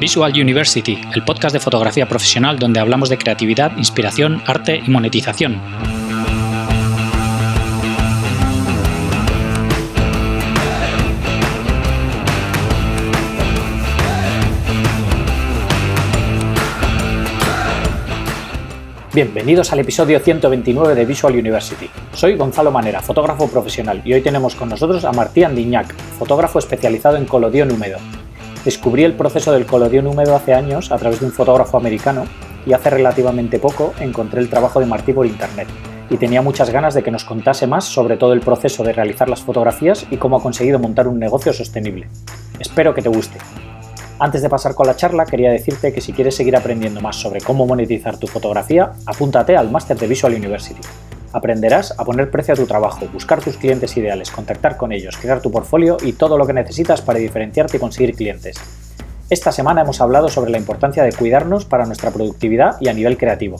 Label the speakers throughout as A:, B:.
A: Visual University, el podcast de fotografía profesional donde hablamos de creatividad, inspiración, arte y monetización. Bienvenidos al episodio 129 de Visual University. Soy Gonzalo Manera, fotógrafo profesional, y hoy tenemos con nosotros a Martí Andiñac, fotógrafo especializado en colodión húmedo. Descubrí el proceso del colodión húmedo hace años a través de un fotógrafo americano y hace relativamente poco encontré el trabajo de Martí por internet y tenía muchas ganas de que nos contase más sobre todo el proceso de realizar las fotografías y cómo ha conseguido montar un negocio sostenible. Espero que te guste. Antes de pasar con la charla, quería decirte que si quieres seguir aprendiendo más sobre cómo monetizar tu fotografía, apúntate al máster de Visual University. Aprenderás a poner precio a tu trabajo, buscar tus clientes ideales, contactar con ellos, crear tu portfolio y todo lo que necesitas para diferenciarte y conseguir clientes. Esta semana hemos hablado sobre la importancia de cuidarnos para nuestra productividad y a nivel creativo.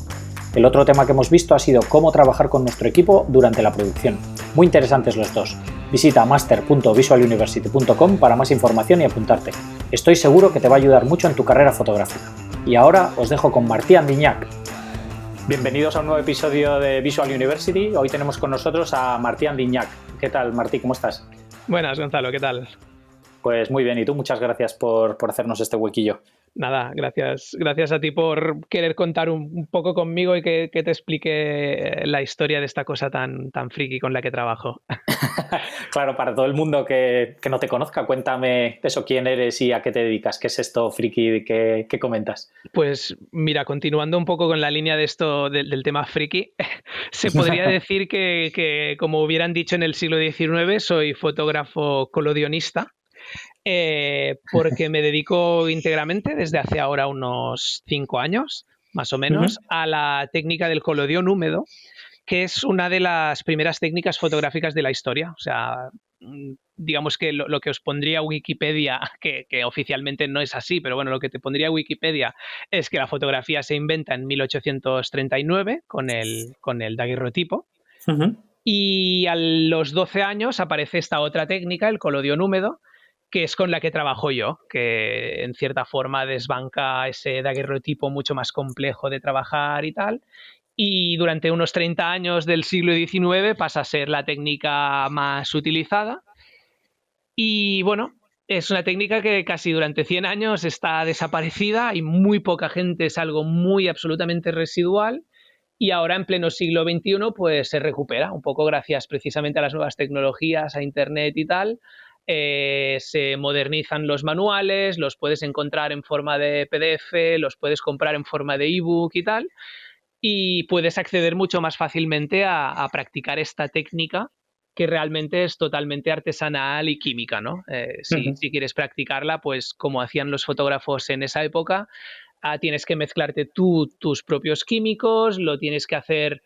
A: El otro tema que hemos visto ha sido cómo trabajar con nuestro equipo durante la producción. Muy interesantes los dos. Visita master.visualuniversity.com para más información y apuntarte. Estoy seguro que te va a ayudar mucho en tu carrera fotográfica. Y ahora os dejo con Martí Andiñac. Bienvenidos a un nuevo episodio de Visual University. Hoy tenemos con nosotros a Martí Andiñac. ¿Qué tal, Martí? ¿Cómo estás?
B: Buenas, Gonzalo, ¿qué tal?
A: Pues muy bien, y tú, muchas gracias por hacernos este huequillo.
B: Nada, gracias a ti por querer contar un poco conmigo y que te explique la historia de esta cosa tan friki con la que trabajo.
A: Claro, para todo el mundo que no te conozca, cuéntame eso, quién eres y a qué te dedicas, qué es esto friki que comentas.
B: Pues mira, continuando un poco con la línea de esto del tema friki, se podría decir que, como hubieran dicho en el siglo XIX, soy fotógrafo colodionista. Porque me dedico íntegramente desde hace ahora unos 5 años, más o menos, a la técnica del colodión húmedo, que es una de las primeras técnicas fotográficas de la historia. O sea, digamos que lo que os pondría Wikipedia, que oficialmente no es así, pero bueno, lo que te pondría Wikipedia es que la fotografía se inventa en 1839 con el daguerrotipo. Y a los 12 años aparece esta otra técnica, el colodión húmedo, que es con la que trabajo yo, que en cierta forma desbanca ese daguerrotipo mucho más complejo de trabajar y tal. Y durante unos 30 años del siglo XIX pasa a ser la técnica más utilizada. Y bueno, es una técnica que casi durante 100 años está desaparecida y muy poca gente, es algo muy absolutamente residual. Y ahora en pleno siglo XXI pues se recupera, un poco gracias precisamente a las nuevas tecnologías, a internet y tal. Se modernizan los manuales, los puedes encontrar en forma de PDF, los puedes comprar en forma de ebook y tal, y puedes acceder mucho más fácilmente a practicar esta técnica que realmente es totalmente artesanal y química, ¿no? Si quieres practicarla, pues como hacían los fotógrafos en esa época, tienes que mezclarte tus propios químicos, lo tienes que hacer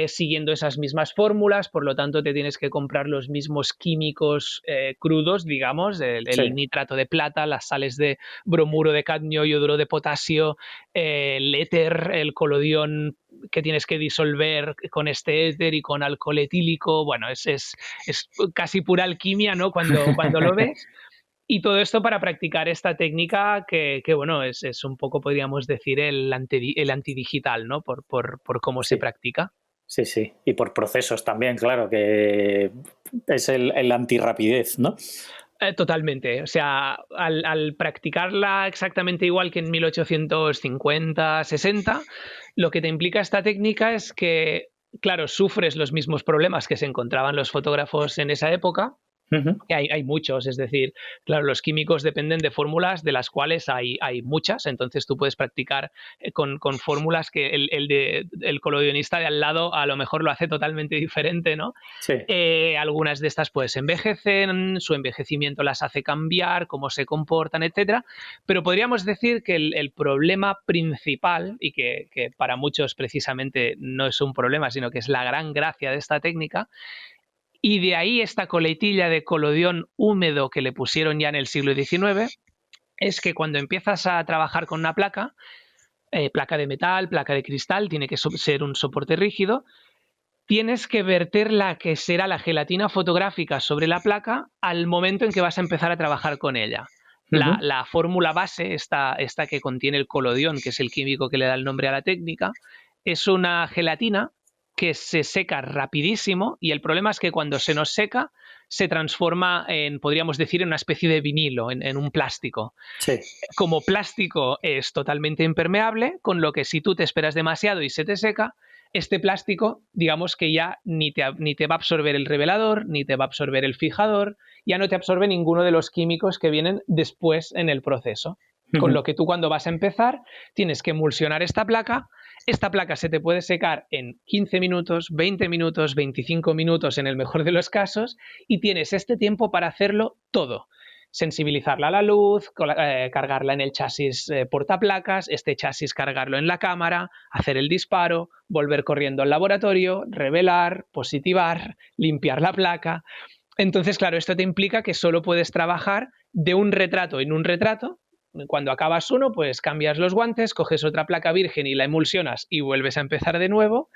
B: siguiendo esas mismas fórmulas, por lo tanto te tienes que comprar los mismos químicos crudos, digamos, el nitrato de plata, las sales de bromuro de cadmio, yoduro de potasio, el éter, el colodión que tienes que disolver con este éter y con alcohol etílico. Bueno, es casi pura alquimia, ¿no? Cuando lo ves. Y todo esto para practicar esta técnica que bueno, es un poco, podríamos decir, el antidigital, ¿no? Por cómo se practica.
A: Sí. Y por procesos también, claro, que es el antirrapidez, ¿no?
B: Totalmente. O sea, al practicarla exactamente igual que en 1850, 60, lo que te implica esta técnica es que, claro, sufres los mismos problemas que se encontraban los fotógrafos en esa época. Hay muchos, es decir, claro, los químicos dependen de fórmulas de las cuales hay muchas, entonces tú puedes practicar con fórmulas que el colodionista de al lado a lo mejor lo hace totalmente diferente, ¿no?
A: Sí.
B: Algunas de estas pues envejecen, su envejecimiento las hace cambiar, cómo se comportan, etcétera, pero podríamos decir que el problema principal, y que para muchos precisamente no es un problema, sino que es la gran gracia de esta técnica. Y de ahí esta coletilla de colodión húmedo que le pusieron ya en el siglo XIX, es que cuando empiezas a trabajar con una placa, placa de metal, placa de cristal, tiene que ser un soporte rígido, tienes que verter la que será la gelatina fotográfica sobre la placa al momento en que vas a empezar a trabajar con ella.
A: Ujú.
B: La fórmula base, esta que contiene el colodión, que es el químico que le da el nombre a la técnica, es una gelatina que se seca rapidísimo y el problema es que cuando se nos seca se transforma en, podríamos decir, en una especie de vinilo, en un plástico.
A: Sí.
B: Como plástico es totalmente impermeable, con lo que si tú te esperas demasiado y se te seca, este plástico, digamos que ya ni te va a absorber el revelador, ni te va a absorber el fijador, ya no te absorbe ninguno de los químicos que vienen después en el proceso. Con
A: Ujú.
B: lo que tú cuando vas a empezar tienes que emulsionar esta placa se te puede secar en 15 minutos, 20 minutos, 25 minutos en el mejor de los casos y tienes este tiempo para hacerlo todo sensibilizarla a la luz, cargarla en el chasis portaplacas, este chasis cargarlo en la cámara, hacer el disparo, volver corriendo al laboratorio, revelar, positivar, limpiar la placa. Entonces, claro, esto te implica que solo puedes trabajar de un retrato en un retrato. Cuando acabas uno, pues cambias los guantes, coges otra placa virgen y la emulsionas y vuelves a empezar de nuevo.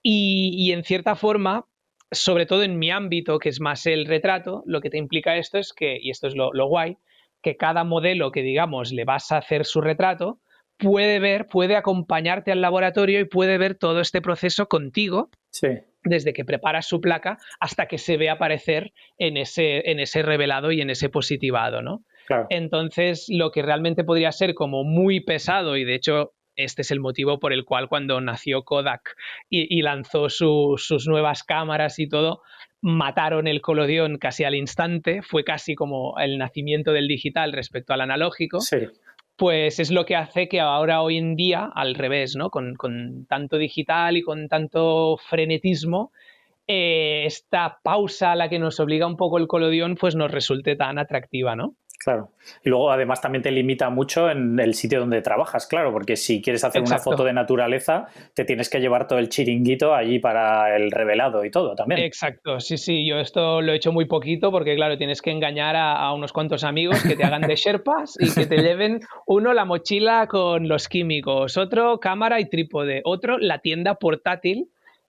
B: Y en cierta forma, sobre todo en mi ámbito, que es más el retrato, lo que te implica esto es que, y esto es lo guay, que cada modelo que digamos le vas a hacer su retrato, puede ver, puede acompañarte al laboratorio y puede ver todo este proceso contigo,
A: Sí,
B: desde que preparas su placa hasta que se ve aparecer en ese revelado y en ese positivado, ¿no?
A: claro.
B: Entonces, lo que realmente podría ser como muy pesado, y de hecho este es el motivo por el cual cuando nació Kodak y lanzó sus nuevas cámaras y todo, mataron el colodión casi al instante, fue casi como el nacimiento del digital respecto al analógico,
A: Sí.
B: pues es lo que hace que ahora hoy en día, al revés, ¿no? Con tanto digital y con tanto frenetismo, esta pausa a la que nos obliga un poco el colodión, pues nos resulte tan atractiva, ¿no?
A: Claro. Y luego además también te limita mucho en el sitio donde trabajas, claro, porque si quieres hacer una foto
B: Exacto.
A: de naturaleza, te tienes que llevar todo el chiringuito allí para el revelado y todo también.
B: Exacto, sí, sí, yo esto lo he hecho muy poquito porque, claro, tienes que engañar a unos cuantos amigos que te hagan de sherpas y que te lleven uno la mochila con los químicos, otro cámara y trípode, otro la tienda portátil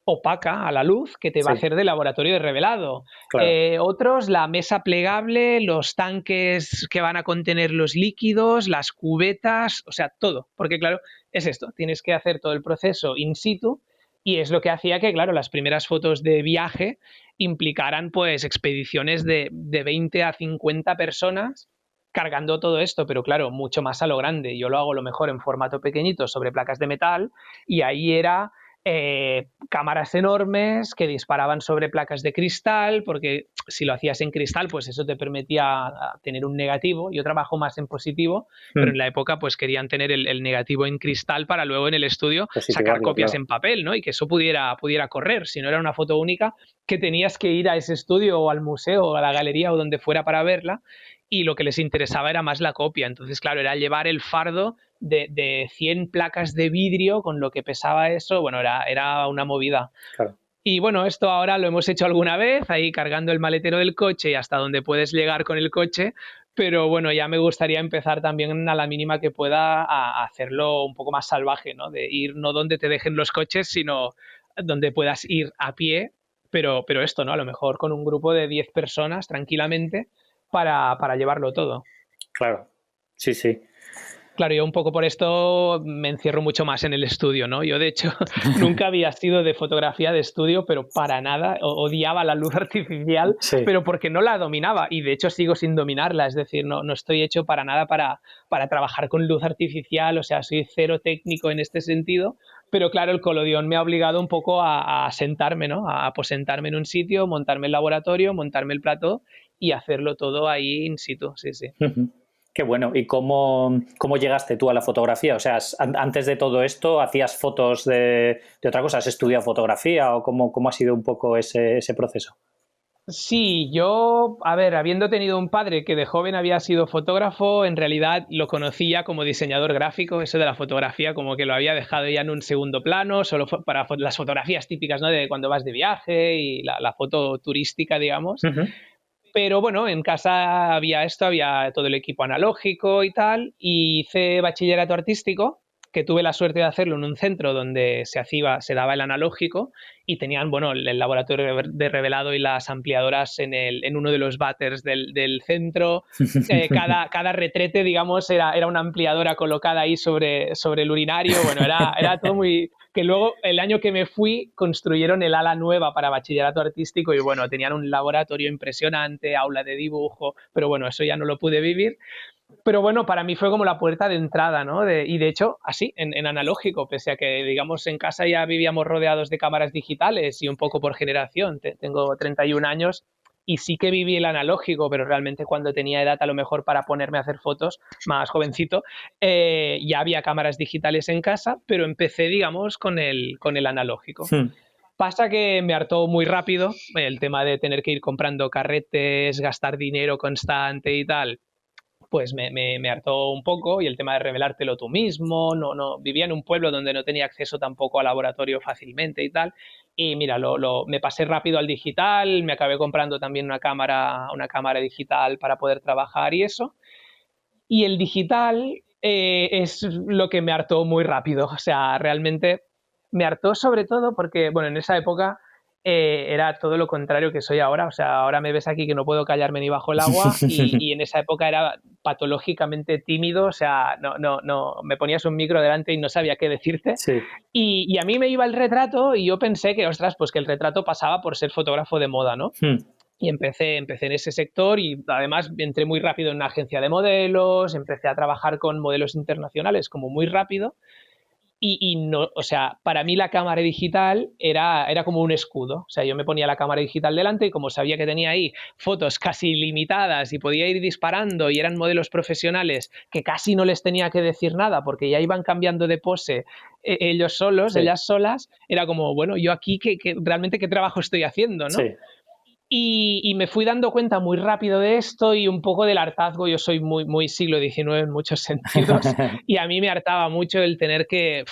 B: opaca a la luz que te va a
A: Sí,
B: hacer de laboratorio de revelado,
A: claro.
B: otros la mesa plegable, los tanques que van a contener los líquidos, las cubetas, o sea, todo, porque claro, es esto, tienes que hacer todo el proceso in situ y es lo que hacía que, claro, las primeras fotos de viaje implicaran pues expediciones de 20 a 50 personas cargando todo esto, pero claro, mucho más a lo grande. Yo lo hago lo mejor en formato pequeñito sobre placas de metal y ahí era cámaras enormes que disparaban sobre placas de cristal, porque si lo hacías en cristal, pues eso te permitía tener un negativo. Yo trabajo más en positivo, pero en
A: Mm.
B: la época pues querían tener el negativo en cristal para luego en el estudio sacar
A: Positivarlo,
B: copias
A: claro.
B: en papel, ¿no? Y que eso pudiera correr. Si no era una foto única, que tenías que ir a ese estudio o al museo o a la galería o donde fuera para verla y lo que les interesaba era más la copia. Entonces, claro, era llevar el fardo de 100 placas de vidrio con lo que pesaba eso, bueno, era una movida.
A: Claro.
B: Y bueno, esto ahora lo hemos hecho alguna vez, ahí cargando el maletero del coche y hasta donde puedes llegar con el coche, pero bueno, ya me gustaría empezar también a la mínima que pueda a hacerlo un poco más salvaje, ¿no? De ir no donde te dejen los coches, sino donde puedas ir a pie, pero esto, ¿no? A lo mejor con un grupo de 10 personas tranquilamente para llevarlo todo.
A: Claro. Sí, sí.
B: Claro, yo un poco por esto me encierro mucho más en el estudio, ¿no? Yo, de hecho, nunca había sido de fotografía de estudio, pero para nada, odiaba la luz artificial,
A: Sí.
B: pero porque no la dominaba y de hecho sigo sin dominarla, es decir, no estoy hecho para nada para trabajar con luz artificial, o sea, soy cero técnico en este sentido, pero claro, el colodión me ha obligado un poco a sentarme, ¿no? A aposentarme en un sitio, montarme el laboratorio, montarme el plató y hacerlo todo ahí in situ, sí, sí.
A: Ujú. Qué bueno. ¿Y cómo llegaste tú a la fotografía? O sea, antes de todo esto, ¿hacías fotos de otra cosa? ¿Has estudiado fotografía o cómo ha sido un poco ese proceso?
B: Sí, yo, a ver, habiendo tenido un padre que de joven había sido fotógrafo, en realidad lo conocía como diseñador gráfico, eso de la fotografía como que lo había dejado ya en un segundo plano, solo para las fotografías típicas, ¿no? De cuando vas de viaje y la foto turística, digamos.
A: Ujú.
B: Pero bueno, en casa había esto, había todo el equipo analógico y tal, y hice bachillerato artístico, que tuve la suerte de hacerlo en un centro donde se daba el analógico y tenían, bueno, el laboratorio de revelado y las ampliadoras en uno de los váters del centro. Cada retrete, digamos, era una ampliadora colocada ahí sobre el urinario. Bueno, era todo muy... Que luego, el año que me fui, construyeron el ala nueva para bachillerato artístico y, bueno, tenían un laboratorio impresionante, aula de dibujo, pero bueno, eso ya no lo pude vivir. Pero bueno, para mí fue como la puerta de entrada, ¿no? Y de hecho, así, en analógico, pese a que, digamos, en casa ya vivíamos rodeados de cámaras digitales y un poco por generación. Tengo 31 años y sí que viví el analógico, pero realmente cuando tenía edad a lo mejor para ponerme a hacer fotos, más jovencito, ya había cámaras digitales en casa, pero empecé, digamos, con el analógico. Pasa que me hartó muy rápido el tema de tener que ir comprando carretes, gastar dinero constante y tal, pues me hartó un poco, y el tema de revelártelo tú mismo, no, vivía en un pueblo donde no tenía acceso tampoco al laboratorio fácilmente y tal, y mira, me pasé rápido al digital, me acabé comprando también una cámara digital para poder trabajar y eso, y el digital es lo que me hartó muy rápido, o sea, realmente me hartó sobre todo porque, bueno, en esa época era todo lo contrario que soy ahora, o sea, ahora me ves aquí que no puedo callarme ni bajo el agua y en esa época era patológicamente tímido, o sea, no, me ponías un micro delante y no sabía qué decirte.
A: Sí.
B: Y a mí me iba el retrato y yo pensé que, ostras, pues que el retrato pasaba por ser fotógrafo de moda, ¿no? Y empecé en ese sector y además entré muy rápido en una agencia de modelos, empecé a trabajar con modelos internacionales como muy rápido y no, o sea, para mí la cámara digital era como un escudo. O sea, yo me ponía la cámara digital delante y como sabía que tenía ahí fotos casi limitadas y podía ir disparando y eran modelos profesionales que casi no les tenía que decir nada porque ya iban cambiando de pose ellos solos,
A: Sí.
B: ellas solas, era como, bueno, yo aquí realmente qué trabajo estoy haciendo, ¿no?
A: Sí.
B: Y me fui dando cuenta muy rápido de esto y un poco del hartazgo. Yo soy muy, muy siglo XIX en muchos sentidos y a mí me hartaba mucho el tener que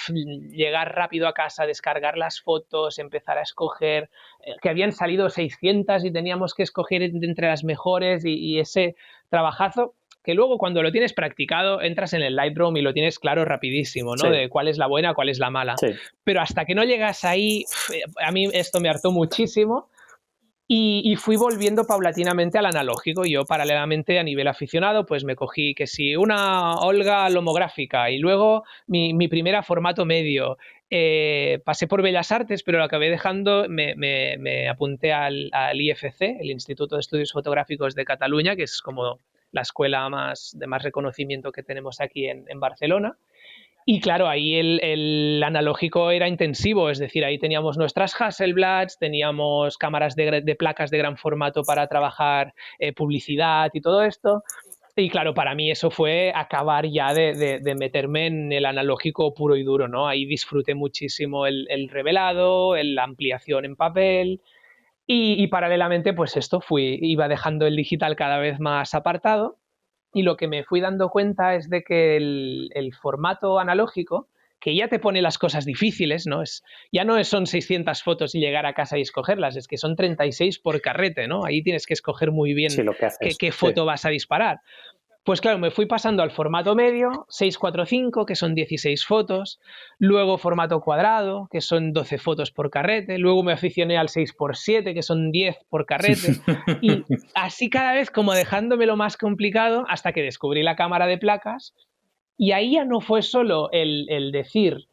B: llegar rápido a casa, descargar las fotos, empezar a escoger, que habían salido 600 y teníamos que escoger entre las mejores y ese trabajazo que luego cuando lo tienes practicado entras en el Lightroom y lo tienes claro rapidísimo, ¿no?
A: Sí.
B: De cuál es la buena, cuál es la mala.
A: Sí.
B: Pero hasta que no llegas ahí, a mí esto me hartó muchísimo. Y fui volviendo paulatinamente al analógico. Yo, paralelamente, a nivel aficionado, pues me cogí que si una Olga lomográfica y luego mi primera formato medio. Pasé por Bellas Artes, pero lo acabé dejando, me apunté al IFC, el Instituto de Estudios Fotográficos de Cataluña, que es como la escuela de más reconocimiento que tenemos aquí en Barcelona. Y claro, ahí el analógico era intensivo, es decir, ahí teníamos nuestras Hasselblads, teníamos cámaras de placas de gran formato para trabajar publicidad y todo esto. Y claro, para mí eso fue acabar ya de meterme en el analógico puro y duro, ¿no? Ahí disfruté muchísimo el revelado, la ampliación en papel y paralelamente pues iba dejando el digital cada vez más apartado y lo que me fui dando cuenta es de que el formato analógico, que ya te pone las cosas difíciles, ¿no? Ya no son 600 fotos y llegar a casa y escogerlas, es que son 36 por carrete, ¿no? Ahí tienes que escoger muy
A: Sí,
B: bien
A: lo que haces.
B: qué
A: Sí.
B: foto vas a disparar. Pues claro, me fui pasando al formato medio, 645, que son 16 fotos, luego formato cuadrado, que son 12 fotos por carrete, luego me aficioné al 6x7, que son 10 por carrete, y así cada vez como dejándome lo más complicado hasta que descubrí la cámara de placas, y ahí ya no fue solo el decir,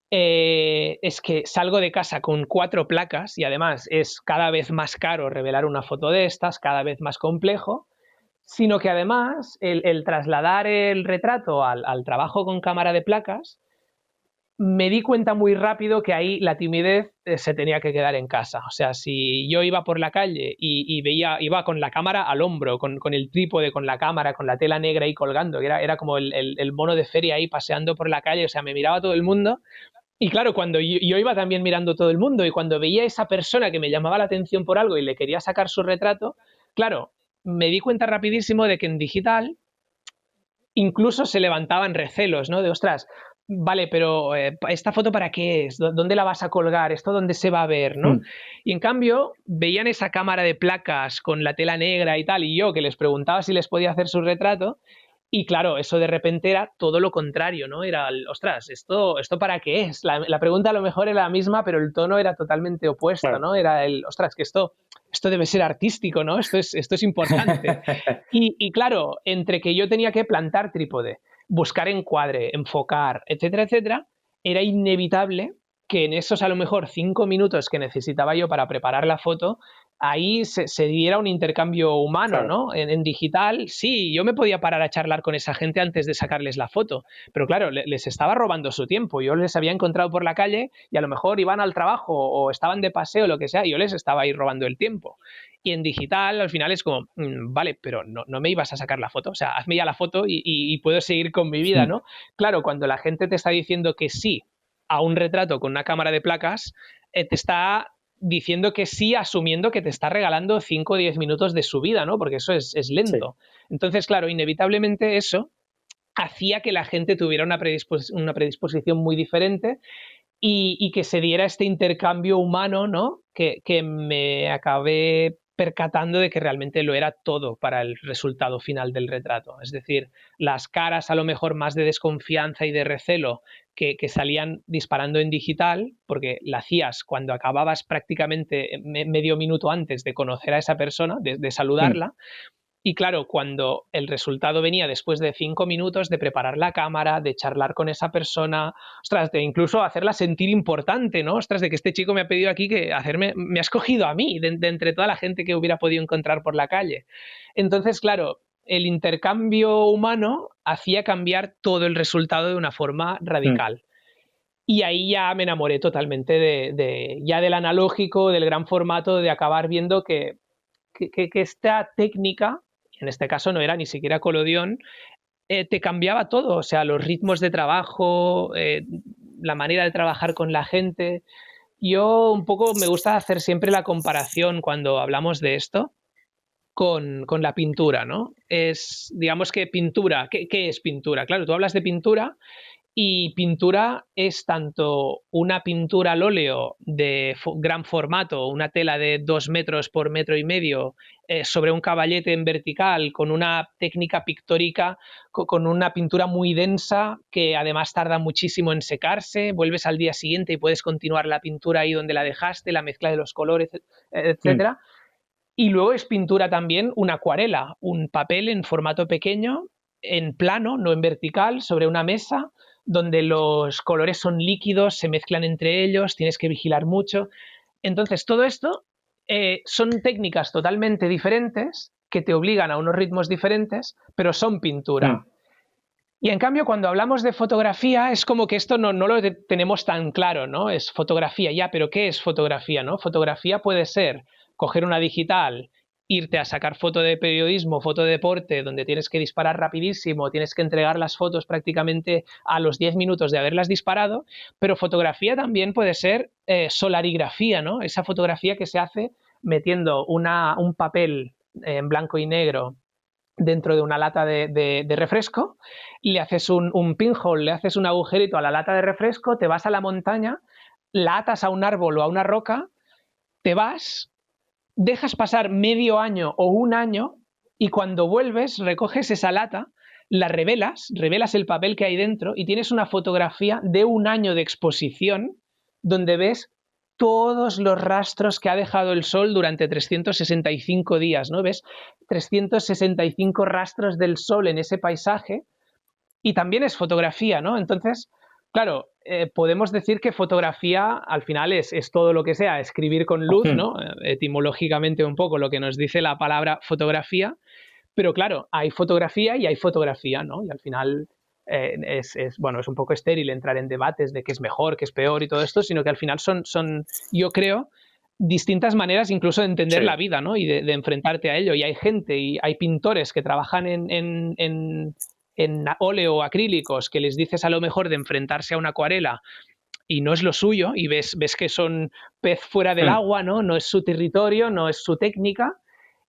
B: es que salgo de casa con 4 placas, y además es cada vez más caro revelar una foto de estas, cada vez más complejo, sino que además el trasladar el retrato al trabajo con cámara de placas, me di cuenta muy rápido que ahí la timidez se tenía que quedar en casa. O sea, si yo iba por la calle y iba con la cámara al hombro, con el trípode, con la cámara, con la tela negra ahí colgando, que era como el mono de feria ahí paseando por la calle, o sea, me miraba todo el mundo. Y claro, cuando yo iba también mirando todo el mundo y cuando veía a esa persona que me llamaba la atención por algo y le quería sacar su retrato, claro, me di cuenta rapidísimo de que en digital incluso se levantaban recelos, ¿no? De, ostras, vale, pero ¿esta foto para qué es? ¿Dónde la vas a colgar? ¿Esto dónde se va a ver? ¿no? Y en cambio, veían esa cámara de placas con la tela negra y tal, y yo que les preguntaba si les podía hacer su retrato, Y claro, eso de repente era todo lo contrario, ¿no? Era, ostras, ¿esto para qué es? La pregunta a lo mejor era la misma, pero el tono era totalmente opuesto,
A: Claro.
B: ¿no? Era ostras, que esto debe ser artístico, ¿no? Esto es importante. Y claro, entre que yo tenía que plantar trípode, buscar encuadre, enfocar, etcétera, etcétera, era inevitable que en esos a lo mejor 5 minutos que necesitaba yo para preparar la foto, ahí se diera un intercambio humano,
A: Claro.
B: ¿no? En digital, sí, yo me podía parar a charlar con esa gente antes de sacarles la foto, pero claro, les estaba robando su tiempo. Yo les había encontrado por la calle y a lo mejor iban al trabajo o estaban de paseo, lo que sea, y yo les estaba ahí robando el tiempo. Y en digital, al final es como, vale, pero no me ibas a sacar la foto, o sea, hazme ya la foto y puedo seguir con mi vida, ¿no? Claro, cuando la gente te está diciendo que sí a un retrato con una cámara de placas, te está diciendo que sí, asumiendo que te está regalando 5 o 10 minutos de su vida, ¿no? Porque eso es
A: Sí,
B: lento. Entonces, claro, inevitablemente eso hacía que la gente tuviera una predisposición muy diferente y que se diera este intercambio humano, ¿no? Que me acabé percatando de que realmente lo era todo para el resultado final del retrato. Es decir, las caras a lo mejor más de desconfianza y de recelo que salían disparando en digital, porque la hacías cuando acababas prácticamente medio minuto antes de conocer a esa persona, de saludarla, y claro, cuando el resultado venía después de 5 minutos de preparar la cámara, de charlar con esa persona, ostras, de incluso hacerla sentir importante, ¿no? Ostras, de que este chico me ha pedido aquí me ha escogido a mí, de entre toda la gente que hubiera podido encontrar por la calle. Entonces, claro, el intercambio humano hacía cambiar todo el resultado de una forma radical. Y ahí ya me enamoré totalmente ya del analógico, del gran formato, de acabar viendo que esta técnica, en este caso no era ni siquiera colodión, te cambiaba todo, o sea, los ritmos de trabajo, la manera de trabajar con la gente. Yo un poco me gusta hacer siempre la comparación cuando hablamos de esto con la pintura, ¿no? Digamos que pintura, ¿qué es pintura? Claro, tú hablas de pintura y pintura es tanto una pintura al óleo de gran formato, una tela de 2 metros por metro y medio, sobre un caballete en vertical, con una técnica pictórica, con una pintura muy densa, que además tarda muchísimo en secarse, vuelves al día siguiente y puedes continuar la pintura ahí donde la dejaste, la mezcla de los colores, etcétera. Y luego es pintura también una acuarela, un papel en formato pequeño, en plano, no en vertical, sobre una mesa, donde los colores son líquidos, se mezclan entre ellos, tienes que vigilar mucho. Entonces, todo esto son técnicas totalmente diferentes que te obligan a unos ritmos diferentes, pero son pintura. Y en cambio, cuando hablamos de fotografía, es como que esto no lo tenemos tan claro, ¿no? Es fotografía, ya, pero ¿qué es fotografía, no? Fotografía puede ser coger una digital, irte a sacar foto de periodismo, foto de deporte, donde tienes que disparar rapidísimo, tienes que entregar las fotos prácticamente a los 10 minutos de haberlas disparado, pero fotografía también puede ser solarigrafía, ¿no? Esa fotografía que se hace metiendo un papel en blanco y negro dentro de una lata de refresco, le haces un pinhole, le haces un agujerito a la lata de refresco, te vas a la montaña, la atas a un árbol o a una roca, te vas, dejas pasar medio año o un año y cuando vuelves recoges esa lata, la revelas el papel que hay dentro y tienes una fotografía de un año de exposición donde ves todos los rastros que ha dejado el sol durante 365 días, ¿no? Ves 365 rastros del sol en ese paisaje y también es fotografía, ¿no? Entonces, claro, podemos decir que fotografía al final es todo lo que sea, escribir con luz, ¿no? Etimológicamente un poco lo que nos dice la palabra fotografía, pero claro, hay fotografía y hay fotografía, ¿no? Y al final bueno, es un poco estéril entrar en debates de qué es mejor, qué es peor y todo esto, sino que al final son yo creo, distintas maneras incluso de entender
A: Sí,
B: la vida, ¿no? Y de enfrentarte a ello. Y hay gente y hay pintores que trabajan en óleo o acrílicos que les dices a lo mejor de enfrentarse a una acuarela y no es lo suyo y ves que son pez fuera del agua, ¿no? No es su territorio, no es su técnica.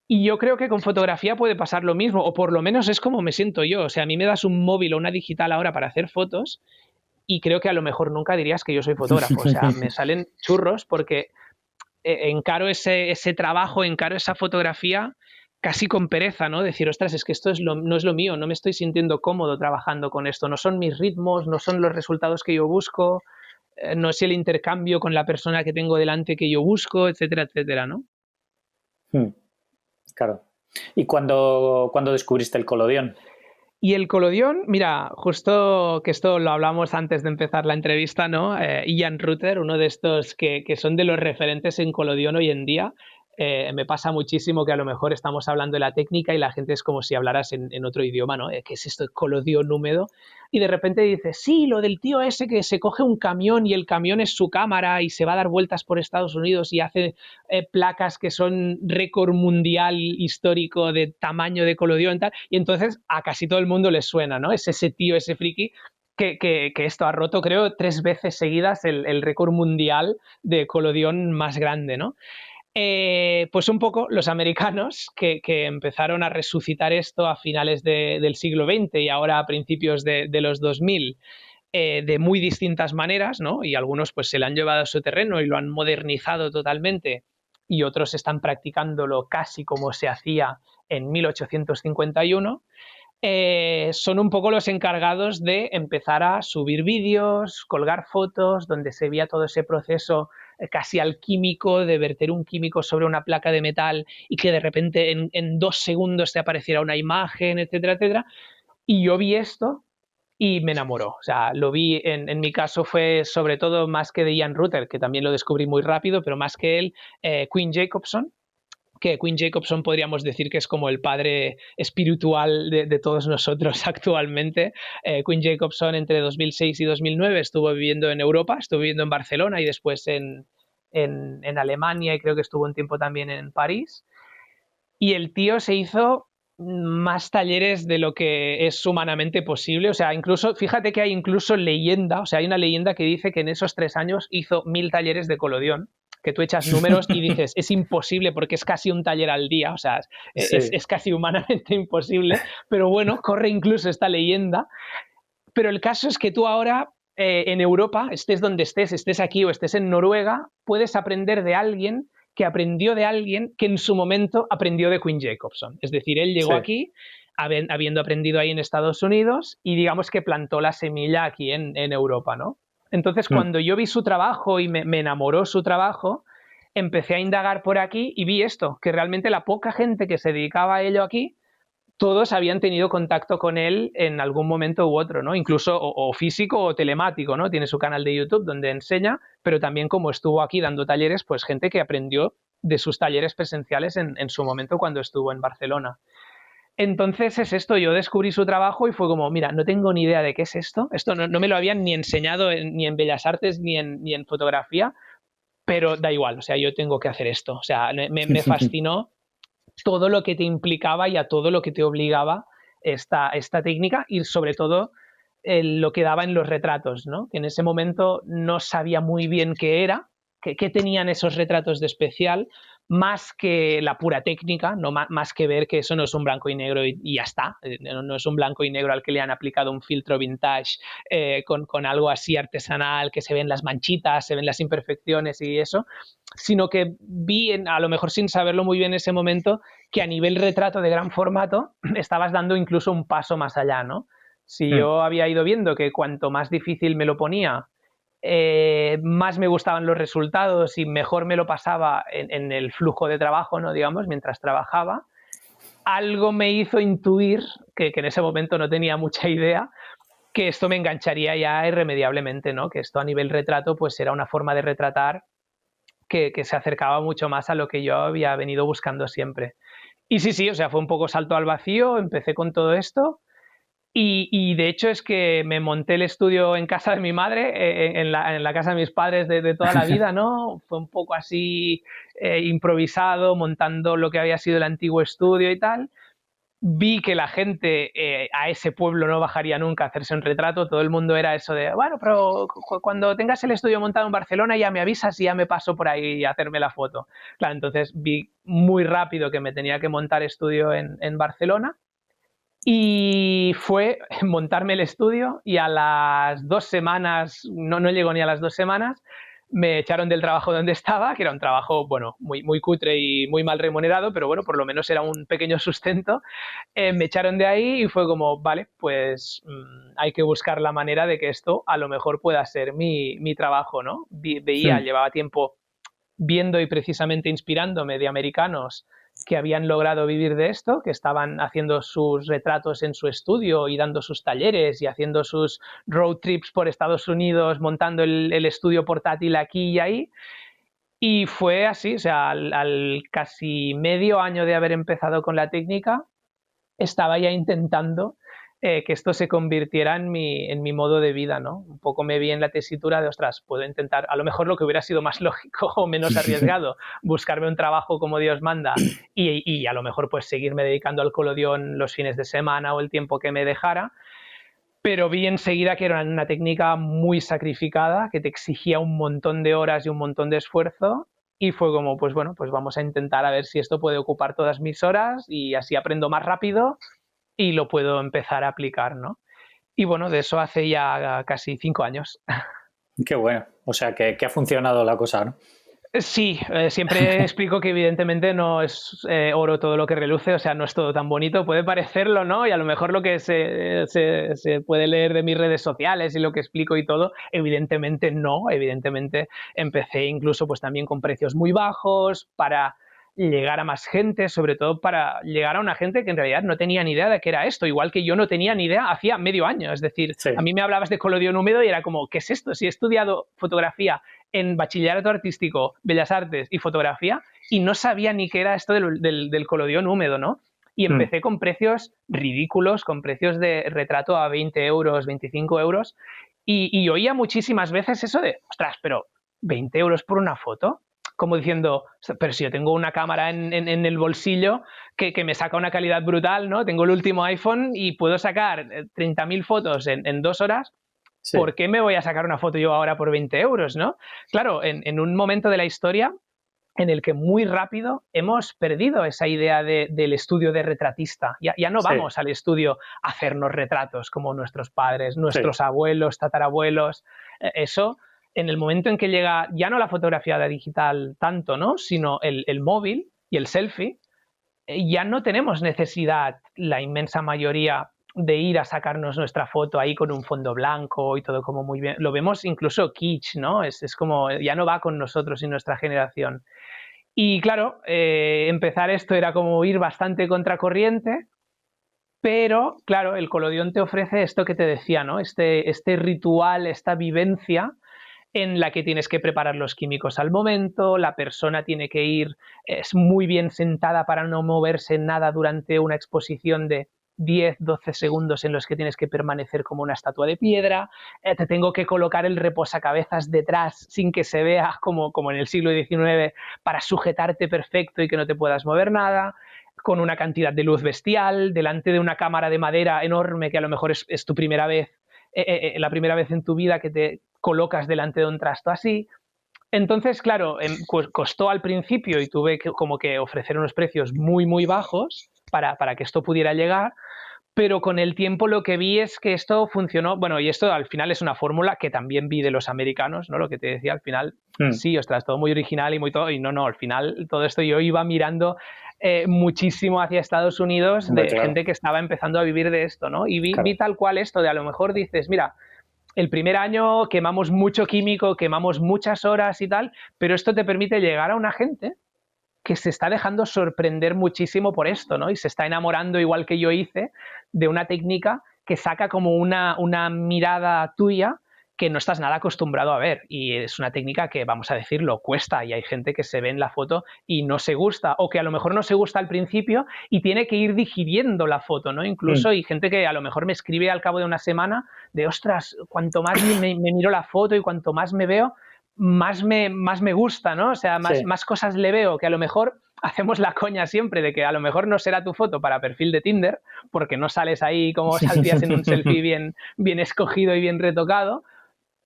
B: Y yo creo que con fotografía puede pasar lo mismo, o por lo menos es como me siento yo. O sea, a mí me das un móvil o una digital ahora para hacer fotos y creo que a lo mejor nunca dirías que yo soy fotógrafo. O sea, me salen churros porque encaro ese trabajo, encaro esa fotografía casi con pereza, ¿no? Decir, ostras, es que esto no es lo mío, no me estoy sintiendo cómodo trabajando con esto, no son mis ritmos, no son los resultados que yo busco, no es el intercambio con la persona que tengo delante que yo busco, etcétera, etcétera, ¿no?
A: Mm, claro. ¿Y cuándo descubriste el colodión?
B: Y el colodión, mira, justo que esto lo hablamos antes de empezar la entrevista, ¿no? Ian Rutter, uno de estos que son de los referentes en colodión hoy en día, me pasa muchísimo que a lo mejor estamos hablando de la técnica y la gente es como si hablaras en otro idioma, ¿no? ¿Qué es esto de colodión húmedo? Y de repente dices, sí, lo del tío ese que se coge un camión y el camión es su cámara y se va a dar vueltas por Estados Unidos y hace placas que son récord mundial histórico de tamaño de colodión y tal, y entonces a casi todo el mundo le suena, ¿no? Es ese tío, ese friki que esto ha roto, creo, 3 veces seguidas el récord mundial de colodión más grande, ¿no? Pues un poco los americanos que empezaron a resucitar esto a finales del siglo XX y ahora a principios de los 2000 de muy distintas maneras, ¿no? Y algunos pues se lo han llevado a su terreno y lo han modernizado totalmente y otros están practicándolo casi como se hacía en 1851. Son un poco los encargados de empezar a subir vídeos, colgar fotos, donde se veía todo ese proceso casi alquímico de verter un químico sobre una placa de metal y que de repente en 2 segundos te apareciera una imagen, etcétera, etcétera. Y yo vi esto y me enamoró. O sea, lo vi, en mi caso fue sobre todo más que de Ian Rutter, que también lo descubrí muy rápido, pero más que él, Quinn Jacobson, que Quinn Jacobson podríamos decir que es como el padre espiritual de todos nosotros actualmente. Quinn Jacobson entre 2006 y 2009 estuvo viviendo en Europa, estuvo viviendo en Barcelona y después en Alemania y creo que estuvo un tiempo también en París. Y el tío se hizo más talleres de lo que es humanamente posible. O sea, incluso, fíjate que hay incluso leyenda, o sea, hay una leyenda que dice que en esos 3 años hizo 1000 talleres de colodión, que tú echas números y dices, es imposible porque es casi un taller al día, o sea,
A: Sí,
B: es casi humanamente imposible, pero bueno, corre incluso esta leyenda. Pero el caso es que tú ahora en Europa, estés donde estés, estés aquí o estés en Noruega, puedes aprender de alguien que aprendió de alguien que en su momento aprendió de Quinn Jacobson. Es decir, él llegó
A: sí.
B: aquí habiendo aprendido ahí en Estados Unidos y digamos que plantó la semilla aquí en Europa, ¿no? Entonces,
A: Mm.
B: cuando yo vi su trabajo y me enamoró su trabajo, empecé a indagar por aquí y vi esto, que realmente la poca gente que se dedicaba a ello aquí todos habían tenido contacto con él en algún momento u otro, ¿no? Incluso o físico o telemático, ¿no? Tiene su canal de YouTube donde enseña, pero también como estuvo aquí dando talleres, pues gente que aprendió de sus talleres presenciales en su momento cuando estuvo en Barcelona. Entonces es esto, yo descubrí su trabajo y fue como, mira, no tengo ni idea de qué es esto no me lo habían ni enseñado ni en Bellas Artes ni en fotografía, pero da igual, o sea, yo tengo que hacer esto, o sea, me fascinó todo lo que te implicaba y a todo lo que te obligaba esta técnica y sobre todo lo que daba en los retratos, ¿no? Que en ese momento no sabía muy bien qué era, qué tenían esos retratos de especial, más que la pura técnica, no más que ver que eso no es un blanco y negro y ya está, no es un blanco y negro al que le han aplicado un filtro vintage con algo así artesanal, que se ven las manchitas, se ven las imperfecciones y eso, sino que vi, a lo mejor sin saberlo muy bien en ese momento, que a nivel retrato de gran formato estabas dando incluso un paso más allá, ¿no? Si
A: Mm.
B: yo había ido viendo que cuanto más difícil me lo ponía, más me gustaban los resultados y mejor me lo pasaba en el flujo de trabajo, ¿no? Digamos, mientras trabajaba, algo me hizo intuir, que en ese momento no tenía mucha idea, que esto me engancharía ya irremediablemente, ¿no? Que esto a nivel retrato pues era una forma de retratar que se acercaba mucho más a lo que yo había venido buscando siempre. Y sí, sí, o sea, fue un poco salto al vacío, empecé con todo esto y de hecho es que me monté el estudio en casa de mi madre, en la casa de mis padres de toda la vida, ¿no? Fue un poco así improvisado, montando lo que había sido el antiguo estudio y tal. Vi que la gente a ese pueblo no bajaría nunca a hacerse un retrato, todo el mundo era eso de, bueno, pero cuando tengas el estudio montado en Barcelona ya me avisas y ya me paso por ahí a hacerme la foto. Claro, entonces vi muy rápido que me tenía que montar estudio en Barcelona y fue montarme el estudio y a las 2 semanas, no llegó ni a las 2 semanas, me echaron del trabajo donde estaba, que era un trabajo, bueno, muy, muy cutre y muy mal remunerado, pero bueno, por lo menos era un pequeño sustento. Me echaron de ahí y fue como, vale, pues hay que buscar la manera de que esto a lo mejor pueda ser mi trabajo, ¿no? Veía,
A: Hmm.
B: llevaba tiempo viendo y precisamente inspirándome de americanos que habían logrado vivir de esto, que estaban haciendo sus retratos en su estudio y dando sus talleres y haciendo sus road trips por Estados Unidos, montando el estudio portátil aquí y ahí. Y fue así, o sea, al casi medio año de haber empezado con la técnica, estaba ya intentando que esto se convirtiera en mi modo de vida, ¿no? Un poco me vi en la tesitura de, ostras, puedo intentar, a lo mejor lo que hubiera sido más lógico o menos arriesgado, buscarme un trabajo como Dios manda y a lo mejor pues seguirme dedicando al colodión los fines de semana o el tiempo que me dejara, pero vi enseguida que era una técnica muy sacrificada, que te exigía un montón de horas y un montón de esfuerzo. Y fue como, pues bueno, pues vamos a intentar a ver si esto puede ocupar todas mis horas y así aprendo más rápido y lo puedo empezar a aplicar, ¿no? Y bueno, de eso hace ya casi 5 años.
A: Qué bueno. O sea, que ha funcionado la cosa, ¿no?
B: Sí, siempre explico que evidentemente no es oro todo lo que reluce, o sea, no es todo tan bonito, puede parecerlo, ¿no? Y a lo mejor lo que se puede leer de mis redes sociales y lo que explico y todo, evidentemente no, evidentemente empecé incluso pues también con precios muy bajos para llegar a más gente, sobre todo para llegar a una gente que en realidad no tenía ni idea de qué era esto, igual que yo no tenía ni idea hacía medio año, es decir,
A: Sí,
B: a mí me hablabas de colodión húmedo y era como, ¿qué es esto? Si he estudiado fotografía en bachillerato artístico, bellas artes y fotografía y no sabía ni qué era esto del colodión húmedo, ¿no? Y
A: hmm,
B: empecé con precios ridículos, con precios de retrato a 20 euros, 25 euros, y oía muchísimas veces eso de, ostras, pero 20 euros por una foto, como diciendo, pero si yo tengo una cámara en el bolsillo que me saca una calidad brutal, ¿no? Tengo el último iPhone y puedo sacar 30.000 fotos en 2 horas.
A: sí,
B: ¿Por qué me voy a sacar una foto yo ahora por 20 euros, no? Claro, en un momento de la historia en el que muy rápido hemos perdido esa idea del estudio de retratista. Ya no
A: sí,
B: vamos al estudio a hacernos retratos como nuestros padres,
A: sí,
B: nuestros abuelos, tatarabuelos. Eso, en el momento en que llega ya no la fotografía digital tanto, ¿no? Sino el móvil y el selfie, ya no tenemos necesidad, la inmensa mayoría, de ir a sacarnos nuestra foto ahí con un fondo blanco y todo como muy bien. Lo vemos incluso kitsch, ¿no? Es como, ya no va con nosotros y nuestra generación. Y claro, empezar esto era como ir bastante contracorriente, pero claro, el colodión te ofrece esto que te decía, ¿no? Este ritual, esta vivencia en la que tienes que preparar los químicos al momento, la persona tiene que ir es muy bien sentada para no moverse nada durante una exposición de 10-12 segundos en los que tienes que permanecer como una estatua de piedra, te tengo que colocar el reposacabezas detrás sin que se vea como en el siglo XIX para sujetarte perfecto y que no te puedas mover nada, con una cantidad de luz bestial, delante de una cámara de madera enorme que a lo mejor es tu primera vez, la primera vez en tu vida que te colocas delante de un trasto así. Entonces, claro, costó al principio y tuve que, como que ofrecer unos precios muy, muy bajos para que esto pudiera llegar, pero con el tiempo lo que vi es que esto funcionó, bueno, y esto al final es una fórmula que también vi de los americanos, ¿no? Lo que te decía, al final,
A: hmm.
B: sí, ostras, todo muy original y muy todo, y no, al final todo esto yo iba mirando muchísimo hacia Estados Unidos
A: Hombre,
B: de
A: claro,
B: gente que estaba empezando a vivir de esto, ¿no? Y vi
A: claro.
B: tal cual esto de a lo mejor dices, mira, el primer año quemamos mucho químico, quemamos muchas horas y tal, pero esto te permite llegar a una gente que se está dejando sorprender muchísimo por esto, ¿no? Y se está enamorando, igual que yo hice, de una técnica que saca como una mirada tuya que no estás nada acostumbrado a ver. Y es una técnica que, vamos a decirlo, cuesta. Y hay gente que se ve en la foto y no se gusta, o que a lo mejor no se gusta al principio y tiene que ir digiriendo la foto, ¿no?
A: Hmm,
B: Incluso hay gente que a lo mejor me escribe al cabo de una semana de, ostras, cuanto más me miro la foto y cuanto más me veo, más me gusta, ¿no? O sea,
A: sí,
B: más cosas le veo que a lo mejor hacemos la coña siempre de que a lo mejor no será tu foto para perfil de Tinder, porque no sales ahí como saldrías en un selfie bien escogido y bien retocado,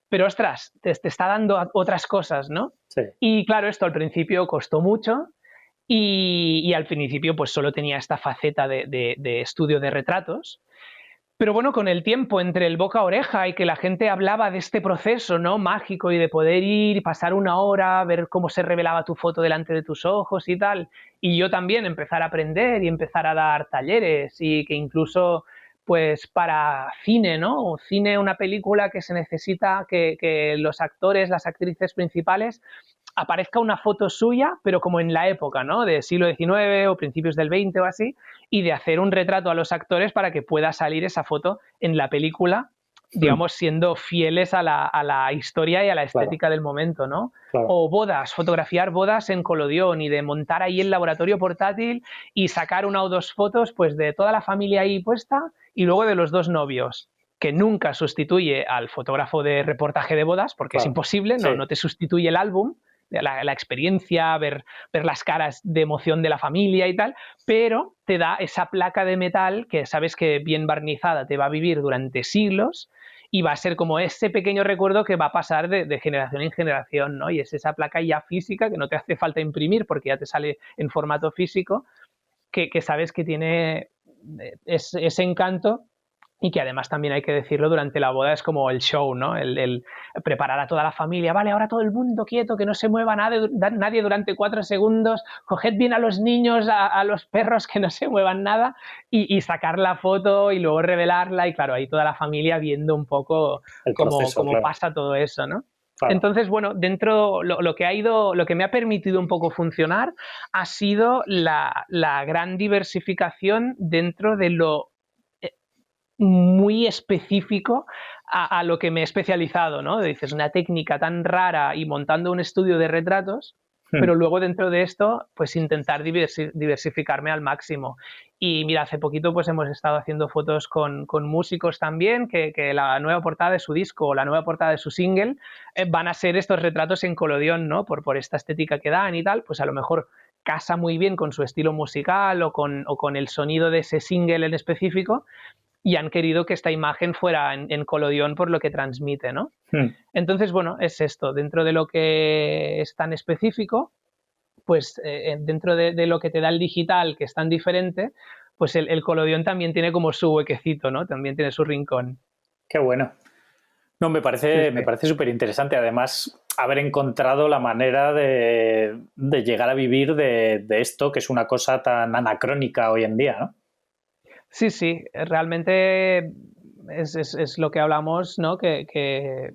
B: pero ostras, te está dando otras cosas, ¿no?
A: sí,
B: Y claro, esto al principio costó mucho y al principio pues solo tenía esta faceta de estudio de retratos, Pero bueno, con el tiempo, entre el boca a oreja y que la gente hablaba de este proceso, ¿no? Mágico y de poder ir y pasar una hora, ver cómo se revelaba tu foto delante de tus ojos y tal, y yo también empezar a aprender y empezar a dar talleres y que incluso pues para cine, ¿no? O cine, una película que se necesita que los actores, las actrices principales aparezca una foto suya, pero como en la época, ¿no? Del siglo XIX o principios del XX o así, y de hacer un retrato a los actores para que pueda salir esa foto en la película,
A: Hmm,
B: digamos, siendo fieles a la historia y a la
A: claro,
B: estética del momento, ¿no?
A: claro.
B: O bodas, fotografiar bodas en Collodion y de montar ahí el laboratorio portátil y sacar una o dos fotos pues de toda la familia ahí puesta y luego de los dos novios, que nunca sustituye al fotógrafo de reportaje de bodas, porque es
A: Claro.
B: imposible,
A: Sí,
B: no te sustituye el álbum, la experiencia, ver las caras de emoción de la familia y tal, pero te da esa placa de metal que sabes que bien barnizada te va a vivir durante siglos y va a ser como ese pequeño recuerdo que va a pasar de generación en generación, ¿no? Y es esa placa ya física que no te hace falta imprimir porque ya te sale en formato físico, que sabes que tiene ese encanto y que además también hay que decirlo, durante la boda es como el show, ¿no? El preparar a toda la familia, vale, ahora todo el mundo quieto, que no se mueva nadie durante 4 segundos, coged bien a los niños, a los perros, que no se muevan nada, y sacar la foto y luego revelarla, y claro, ahí toda la familia viendo un poco
A: el proceso,
B: cómo
A: claro.
B: pasa todo eso, ¿no?
A: Claro.
B: Entonces, bueno, dentro lo que me ha permitido un poco funcionar ha sido la gran diversificación dentro de lo muy específico a lo que me he especializado, ¿no? Dices, una técnica tan rara y montando un estudio de retratos,
A: Hmm,
B: pero luego dentro de esto, pues intentar diversificarme al máximo. Y mira, hace poquito pues hemos estado haciendo fotos con músicos también, que la nueva portada de su disco o la nueva portada de su single van a ser estos retratos en colodión, ¿no? Por esta estética que dan y tal, pues a lo mejor casa muy bien con su estilo musical o con el sonido de ese single en específico, y han querido que esta imagen fuera en colodión por lo que transmite, ¿no?
A: hmm.
B: Entonces, bueno, es esto, dentro de lo que es tan específico, pues dentro de lo que te da el digital, que es tan diferente, pues el colodión también tiene como su huequecito, ¿no? También tiene su rincón.
A: Qué bueno. No,
B: Sí,
A: me
B: sí.
A: parece súper interesante. Además, haber encontrado la manera de llegar a vivir de esto, que es una cosa tan anacrónica hoy en día, ¿no?
B: Sí, sí, realmente es lo que hablamos, ¿no? Que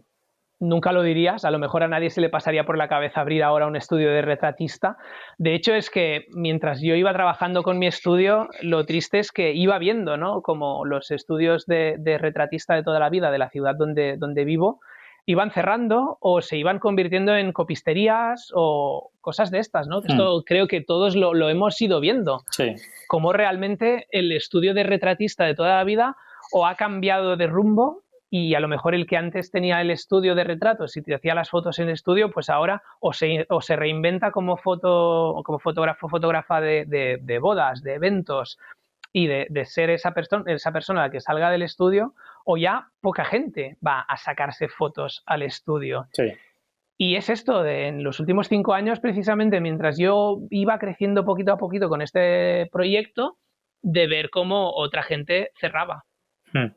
B: nunca lo dirías, a lo mejor a nadie se le pasaría por la cabeza abrir ahora un estudio de retratista. De hecho, es que mientras yo iba trabajando con mi estudio, lo triste es que iba viendo, ¿no? Como los estudios de retratista de toda la vida de la ciudad donde vivo iban cerrando o se iban convirtiendo en copisterías o cosas de estas, ¿no?
A: Hmm,
B: Esto creo que todos lo hemos ido viendo,
A: sí,
B: cómo realmente el estudio de retratista de toda la vida o ha cambiado de rumbo, y a lo mejor el que antes tenía el estudio de retratos y te hacía las fotos en estudio, pues ahora o se reinventa como, como fotógrafo, fotógrafa de bodas, de eventos, y de ser esa persona que salga del estudio, o ya poca gente va a sacarse fotos al estudio.
A: sí.
B: Y es esto, en los últimos 5 años, precisamente, mientras yo iba creciendo poquito a poquito con este proyecto, de ver cómo otra gente cerraba.
A: Hmm,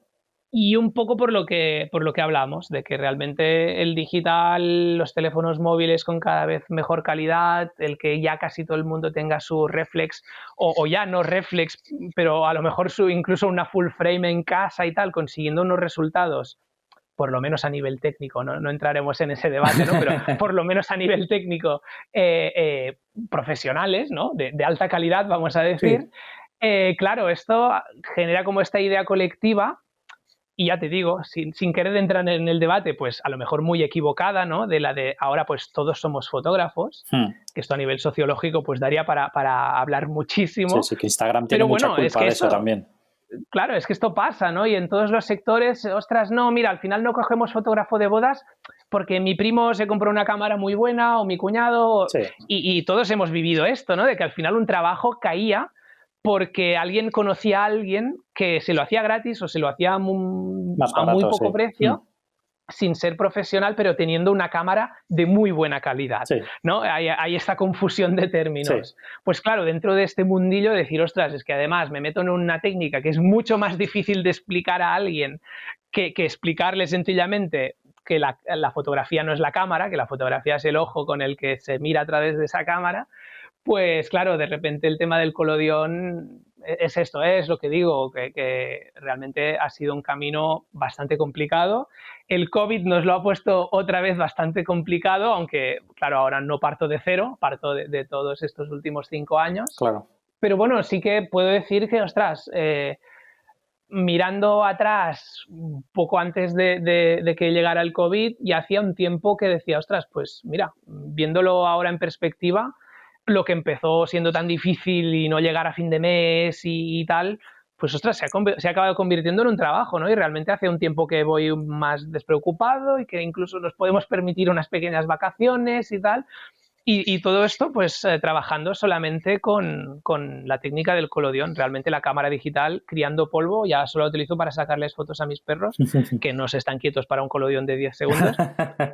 B: Y un poco por lo que hablamos, de que realmente el digital, los teléfonos móviles con cada vez mejor calidad, el que ya casi todo el mundo tenga su reflex, o ya no reflex, pero a lo mejor incluso una full frame en casa y tal, consiguiendo unos resultados por lo menos a nivel técnico, no entraremos en ese debate, ¿no? Pero por lo menos a nivel técnico, profesionales, ¿no? De alta calidad, vamos a decir.
A: sí.
B: Claro, esto genera como esta idea colectiva, y ya te digo, sin querer entrar en el debate, pues a lo mejor muy equivocada, ¿no? De la de ahora pues todos somos fotógrafos,
A: Hmm.
B: que esto a nivel sociológico pues daría para hablar
A: Sí,
B: muchísimo,
A: sí, que Instagram tiene
B: pero
A: mucha
B: bueno, es
A: culpa
B: que
A: de eso
B: esto,
A: también.
B: claro, es que esto pasa, ¿no? Y en todos los sectores, ostras, no, mira, al final no cogemos fotógrafo de bodas porque mi primo se compró una cámara muy buena o mi cuñado,
A: Sí,
B: y todos hemos vivido esto, ¿no? De que al final un trabajo caía porque alguien conocía a alguien que se lo hacía gratis o se lo hacía
A: más
B: a muy
A: barato, sí.
B: poco
A: Hmm.
B: precio, sin ser profesional, pero teniendo una cámara de muy buena calidad,
A: Sí.
B: ¿no? Hay esta confusión de términos.
A: Sí.
B: Pues claro, dentro de este mundillo decir, ostras, es que además me meto en una técnica que es mucho más difícil de explicar a alguien que explicarle sencillamente que la fotografía no es la cámara, que la fotografía es el ojo con el que se mira a través de esa cámara. Pues claro, de repente el tema del colodión es esto, es lo que digo, que realmente ha sido un camino bastante complicado. El COVID nos lo ha puesto otra vez bastante complicado, aunque claro, ahora no parto de cero, parto de todos estos últimos 5 años.
A: Claro.
B: Pero bueno, sí que puedo decir que, ostras, mirando atrás, poco antes de que llegara el COVID, ya hacía un tiempo que decía, ostras, pues mira, viéndolo ahora en perspectiva, lo que empezó siendo tan difícil y no llegar a fin de mes y tal, pues ostras, se ha acabado convirtiendo en un trabajo, ¿no? Y realmente hace un tiempo que voy más despreocupado y que incluso nos podemos permitir unas pequeñas vacaciones y tal. Y todo esto, pues trabajando solamente con la técnica del colodión. Realmente la cámara digital, criando polvo, ya solo la utilizo para sacarles fotos a mis perros, que no se están quietos para un colodión de 10 segundos.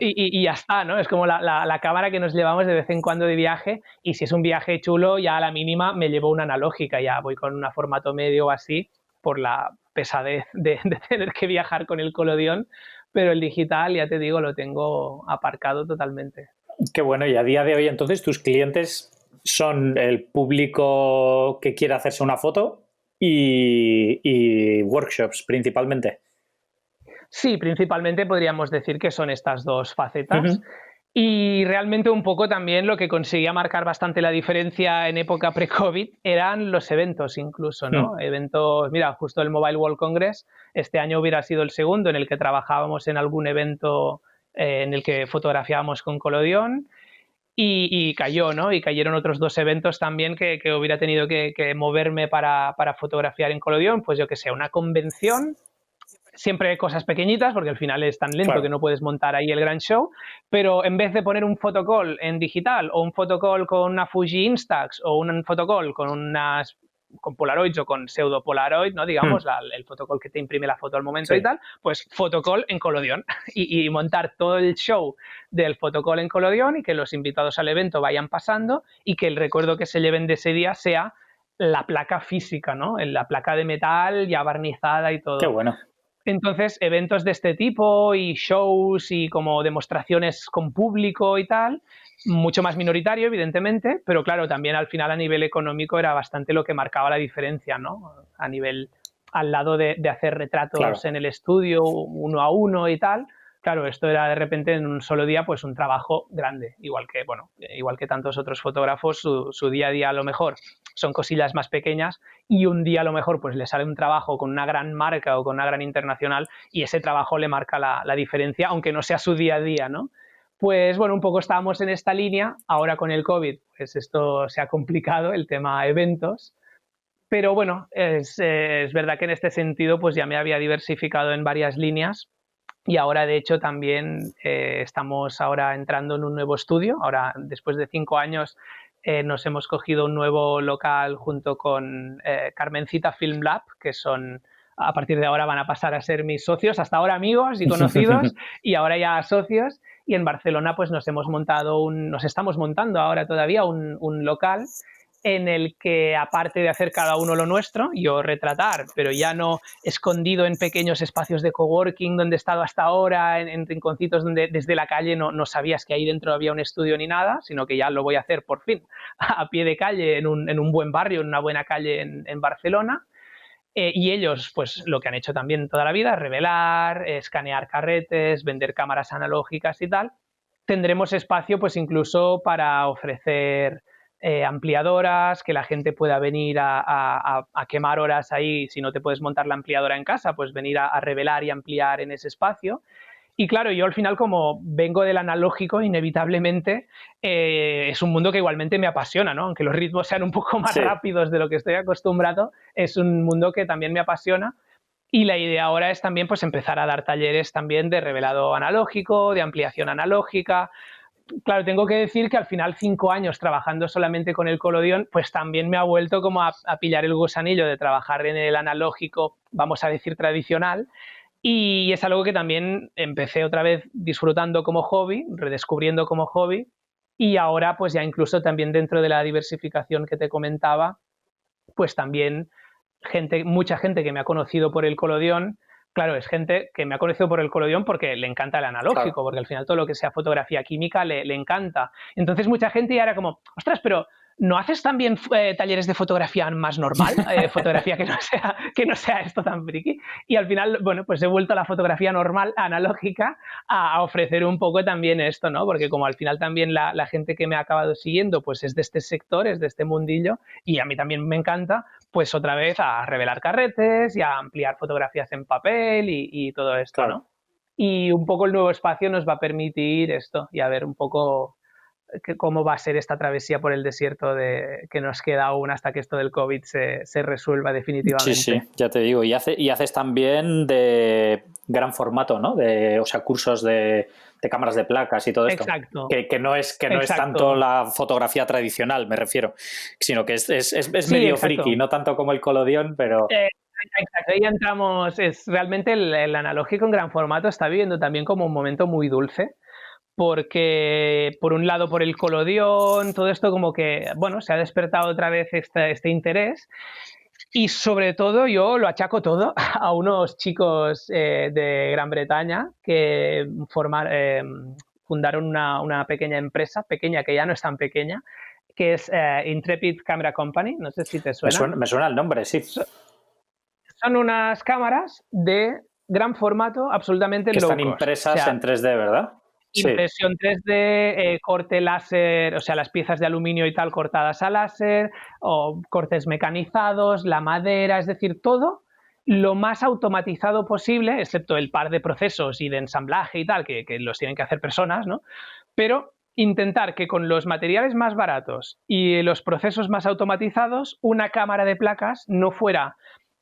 B: Y ya está, ¿no? Es como la cámara que nos llevamos de vez en cuando de viaje. Y si es un viaje chulo, ya a la mínima me llevo una analógica. Ya voy con un formato medio o así, por la pesadez de tener que viajar con el colodión. Pero el digital, ya te digo, lo tengo aparcado totalmente.
A: Qué bueno, y a día de hoy entonces tus clientes son el público que quiere hacerse una foto y workshops principalmente.
B: Sí, principalmente podríamos decir que son estas dos facetas.
A: Uh-huh.
B: Y realmente un poco también lo que conseguía marcar bastante la diferencia en época pre-COVID eran los eventos incluso, ¿no? Eventos, mira, justo el Mobile World Congress, este año hubiera sido el segundo en el que trabajábamos en algún evento en el que fotografiábamos con Collodion y cayó, ¿no? Y cayeron otros 2 eventos también que hubiera tenido que moverme para fotografiar en Collodion, pues yo que sé, una convención, siempre cosas pequeñitas, porque al final es tan lento que
A: Claro.
B: no puedes montar ahí el gran show, pero en vez de poner un photocall en digital o un photocall con una Fuji Instax o un photocall con Polaroids o con pseudo Polaroid, ¿no? Digamos, el photocall que te imprime la foto al momento
A: Sí.
B: y tal, pues photocall en Collodion y montar todo el show del photocall en Collodion y que los invitados al evento vayan pasando y que el recuerdo que se lleven de ese día sea la placa física, ¿no? La placa de metal ya barnizada y
A: Qué
B: todo.
A: bueno.
B: Entonces, eventos de este tipo y shows y como demostraciones con público y tal, mucho más minoritario, evidentemente, pero claro, también al final a nivel económico era bastante lo que marcaba la diferencia, ¿no? A nivel, al lado de hacer retratos
A: Claro.
B: en el estudio, uno a uno y tal, claro, esto era de repente en un solo día pues un trabajo grande, igual que, bueno, igual que tantos otros fotógrafos, su día a día a lo mejor son cosillas más pequeñas y un día a lo mejor pues le sale un trabajo con una gran marca o con una gran internacional y ese trabajo le marca la diferencia, aunque no sea su día a día, ¿no? Pues bueno, un poco estábamos en esta línea, ahora con el COVID, pues esto se ha complicado, el tema eventos, pero bueno, es verdad que en este sentido pues ya me había diversificado en varias líneas y ahora de hecho también estamos ahora entrando en un nuevo estudio, ahora después de 5 años nos hemos cogido un nuevo local junto con Carmencita Film Lab, que son, a partir de ahora van a pasar a ser mis socios, hasta ahora amigos y conocidos, y ahora ya socios. Y en Barcelona pues nos estamos montando ahora todavía un local en el que, aparte de hacer cada uno lo nuestro, yo retratar, pero ya no escondido en pequeños espacios de coworking donde he estado hasta ahora, en rinconcitos donde desde la calle no sabías que ahí dentro había un estudio ni nada, sino que ya lo voy a hacer por fin a pie de calle, en un buen barrio, en una buena calle en Barcelona. Y ellos, pues lo que han hecho también toda la vida, revelar, escanear carretes, vender cámaras analógicas y tal. Tendremos espacio pues incluso para ofrecer ampliadoras, que la gente pueda venir a quemar horas ahí. Si no te puedes montar la ampliadora en casa, pues venir a revelar y ampliar en ese espacio. Y claro, yo al final, como vengo del analógico, inevitablemente es un mundo que igualmente me apasiona, ¿no? Aunque los ritmos sean un poco más rápidos de lo que estoy acostumbrado, es un mundo que también me apasiona. Y la idea ahora es también pues empezar a dar talleres también de revelado analógico, de ampliación analógica. Claro, tengo que decir que al final 5 años trabajando solamente con el Collodion, pues también me ha vuelto como a pillar el gusanillo de trabajar en el analógico, vamos a decir tradicional, Y es algo que también empecé otra vez disfrutando como hobby, redescubriendo como hobby, y ahora pues ya incluso también dentro de la diversificación que te comentaba, pues también mucha gente que me ha conocido por el Collodion, claro, es gente que me ha conocido por el Collodion porque le encanta el
A: Claro.
B: analógico, porque al final todo lo que sea fotografía química le encanta. Entonces mucha gente ya era como, ostras, pero ¿no haces también talleres de fotografía más normal? Fotografía que no sea esto tan friki. Y al final, bueno, pues he vuelto a la fotografía normal, analógica, a ofrecer un poco también esto, ¿no? Porque como al final también la gente que me ha acabado siguiendo, pues es de este sector, es de este mundillo, y a mí también me encanta, pues otra vez a revelar carretes y a ampliar fotografías en papel y todo esto,
A: Claro.
B: ¿no? Y un poco el nuevo espacio nos va a permitir esto y a ver un poco cómo va a ser esta travesía por el desierto que nos queda aún hasta que esto del COVID se resuelva
A: Sí, sí,
B: definitivamente.
A: ya te digo. Y haces también de gran formato, ¿no? O sea, cursos de cámaras de placas y todo esto.
B: Exacto,
A: Que no es tanto
B: exacto.
A: la fotografía tradicional, me refiero, sino que es
B: Sí,
A: medio friki,
B: exacto.
A: no tanto como el Collodion, pero
B: Eh, exacto, ahí entramos, es realmente el analógico en gran formato está viviendo también como un momento muy dulce, porque por un lado por el Collodion, todo esto como que, bueno, se ha despertado otra vez este interés y sobre todo yo lo achaco todo a unos chicos de Gran Bretaña que fundaron una pequeña empresa, pequeña que ya no es tan pequeña, que es Intrepid Camera Company, no sé si te suena.
A: me suena el nombre, sí.
B: Son unas cámaras de gran formato, absolutamente
A: Que
B: low
A: están
B: cost. O
A: impresas
B: sea,
A: en 3D, ¿verdad? Sí.
B: impresión 3D, corte láser, o sea, las piezas de aluminio y tal cortadas a láser, o cortes mecanizados, la madera, es decir, todo lo más automatizado posible, excepto el par de procesos y de ensamblaje y tal, que los tienen que hacer personas, ¿no? Pero intentar que con los materiales más baratos y los procesos más automatizados, una cámara de placas no fuera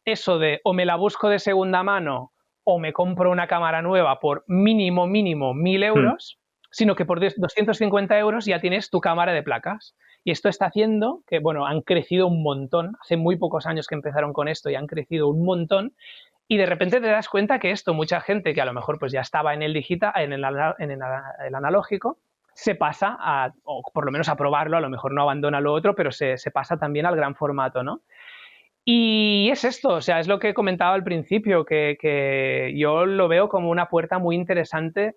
B: eso de o me la busco de segunda mano o me compro una cámara nueva por mínimo 1.000
A: Mm.
B: euros, sino que por 250 euros ya tienes tu cámara de placas. Y esto está haciendo que, bueno, han crecido un montón. Hace muy pocos años que empezaron con esto y han crecido un montón. Y de repente te das cuenta que esto, mucha gente que a lo mejor pues ya estaba en el digital, el analógico, se pasa o por lo menos a probarlo, a lo mejor no abandona lo otro, pero se pasa también al gran formato, ¿no? Y es esto, o sea, es lo que comentaba al principio, que yo lo veo como una puerta muy interesante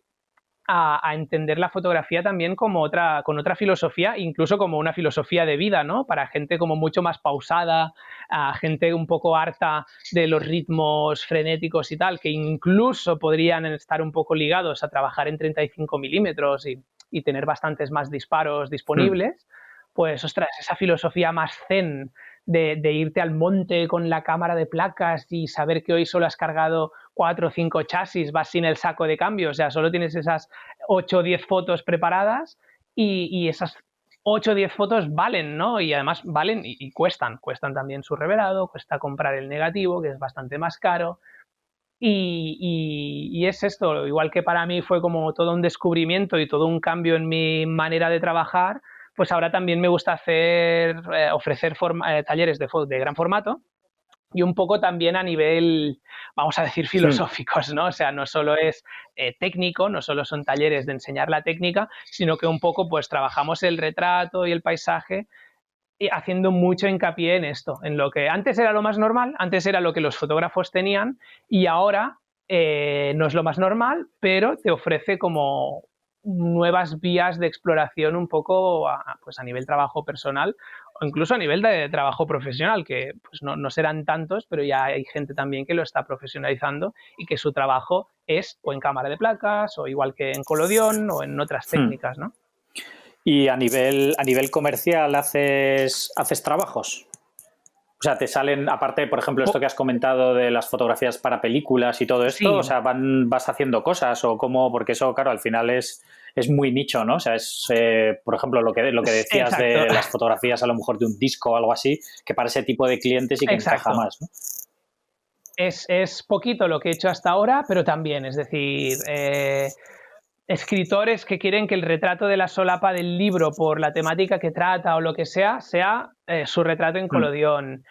B: a entender la fotografía también como con otra filosofía, incluso como una filosofía de vida, ¿no? Para gente como mucho más pausada, a gente un poco harta de los ritmos frenéticos y tal, que incluso podrían estar un poco ligados a trabajar en 35 milímetros y tener bastantes más disparos
A: Mm.
B: disponibles, pues, ostras, esa filosofía más zen de irte al monte con la cámara de placas y saber que hoy solo has cargado 4 o 5 chasis, vas sin el saco de cambio, o sea, solo tienes esas 8 o 10 fotos preparadas y esas 8 o 10 fotos valen, ¿no? Y además valen y cuestan también su revelado, cuesta comprar el negativo, que es bastante más caro. Y es esto, igual que para mí fue como todo un descubrimiento y todo un cambio en mi manera de trabajar, pues ahora también me gusta ofrecer talleres de gran formato y un poco también a nivel, vamos a decir,
A: Mm.
B: filosóficos, ¿no? O sea, no solo es técnico, no solo son talleres de enseñar la técnica, sino que un poco pues trabajamos el retrato y el paisaje y haciendo mucho hincapié en esto, en lo que antes era lo más normal, antes era lo que los fotógrafos tenían y ahora no es lo más normal, pero te ofrece como nuevas vías de exploración un poco pues a nivel trabajo personal o incluso a nivel de trabajo profesional, que pues no serán tantos, pero ya hay gente también que lo está profesionalizando y que su trabajo es o en cámara de placas o igual que en Collodion o en otras
A: Mm.
B: técnicas, ¿no?
A: Y a nivel comercial haces trabajos. O sea, te salen, aparte, por ejemplo, esto que has comentado de las fotografías para películas y todo esto,
B: Sí,
A: o sea, vas haciendo cosas o cómo, porque eso, claro, al final es muy nicho, ¿no? O sea, por ejemplo, lo que decías
B: exacto,
A: de las fotografías a lo mejor de un disco o algo así, que para ese tipo de clientes sí que encaja
B: exacto.
A: más, ¿no?
B: Es poquito lo que he hecho hasta ahora, pero también, es decir, escritores que quieren que el retrato de la solapa del libro, por la temática que trata o lo que sea su retrato en
A: Mm.
B: Collodion.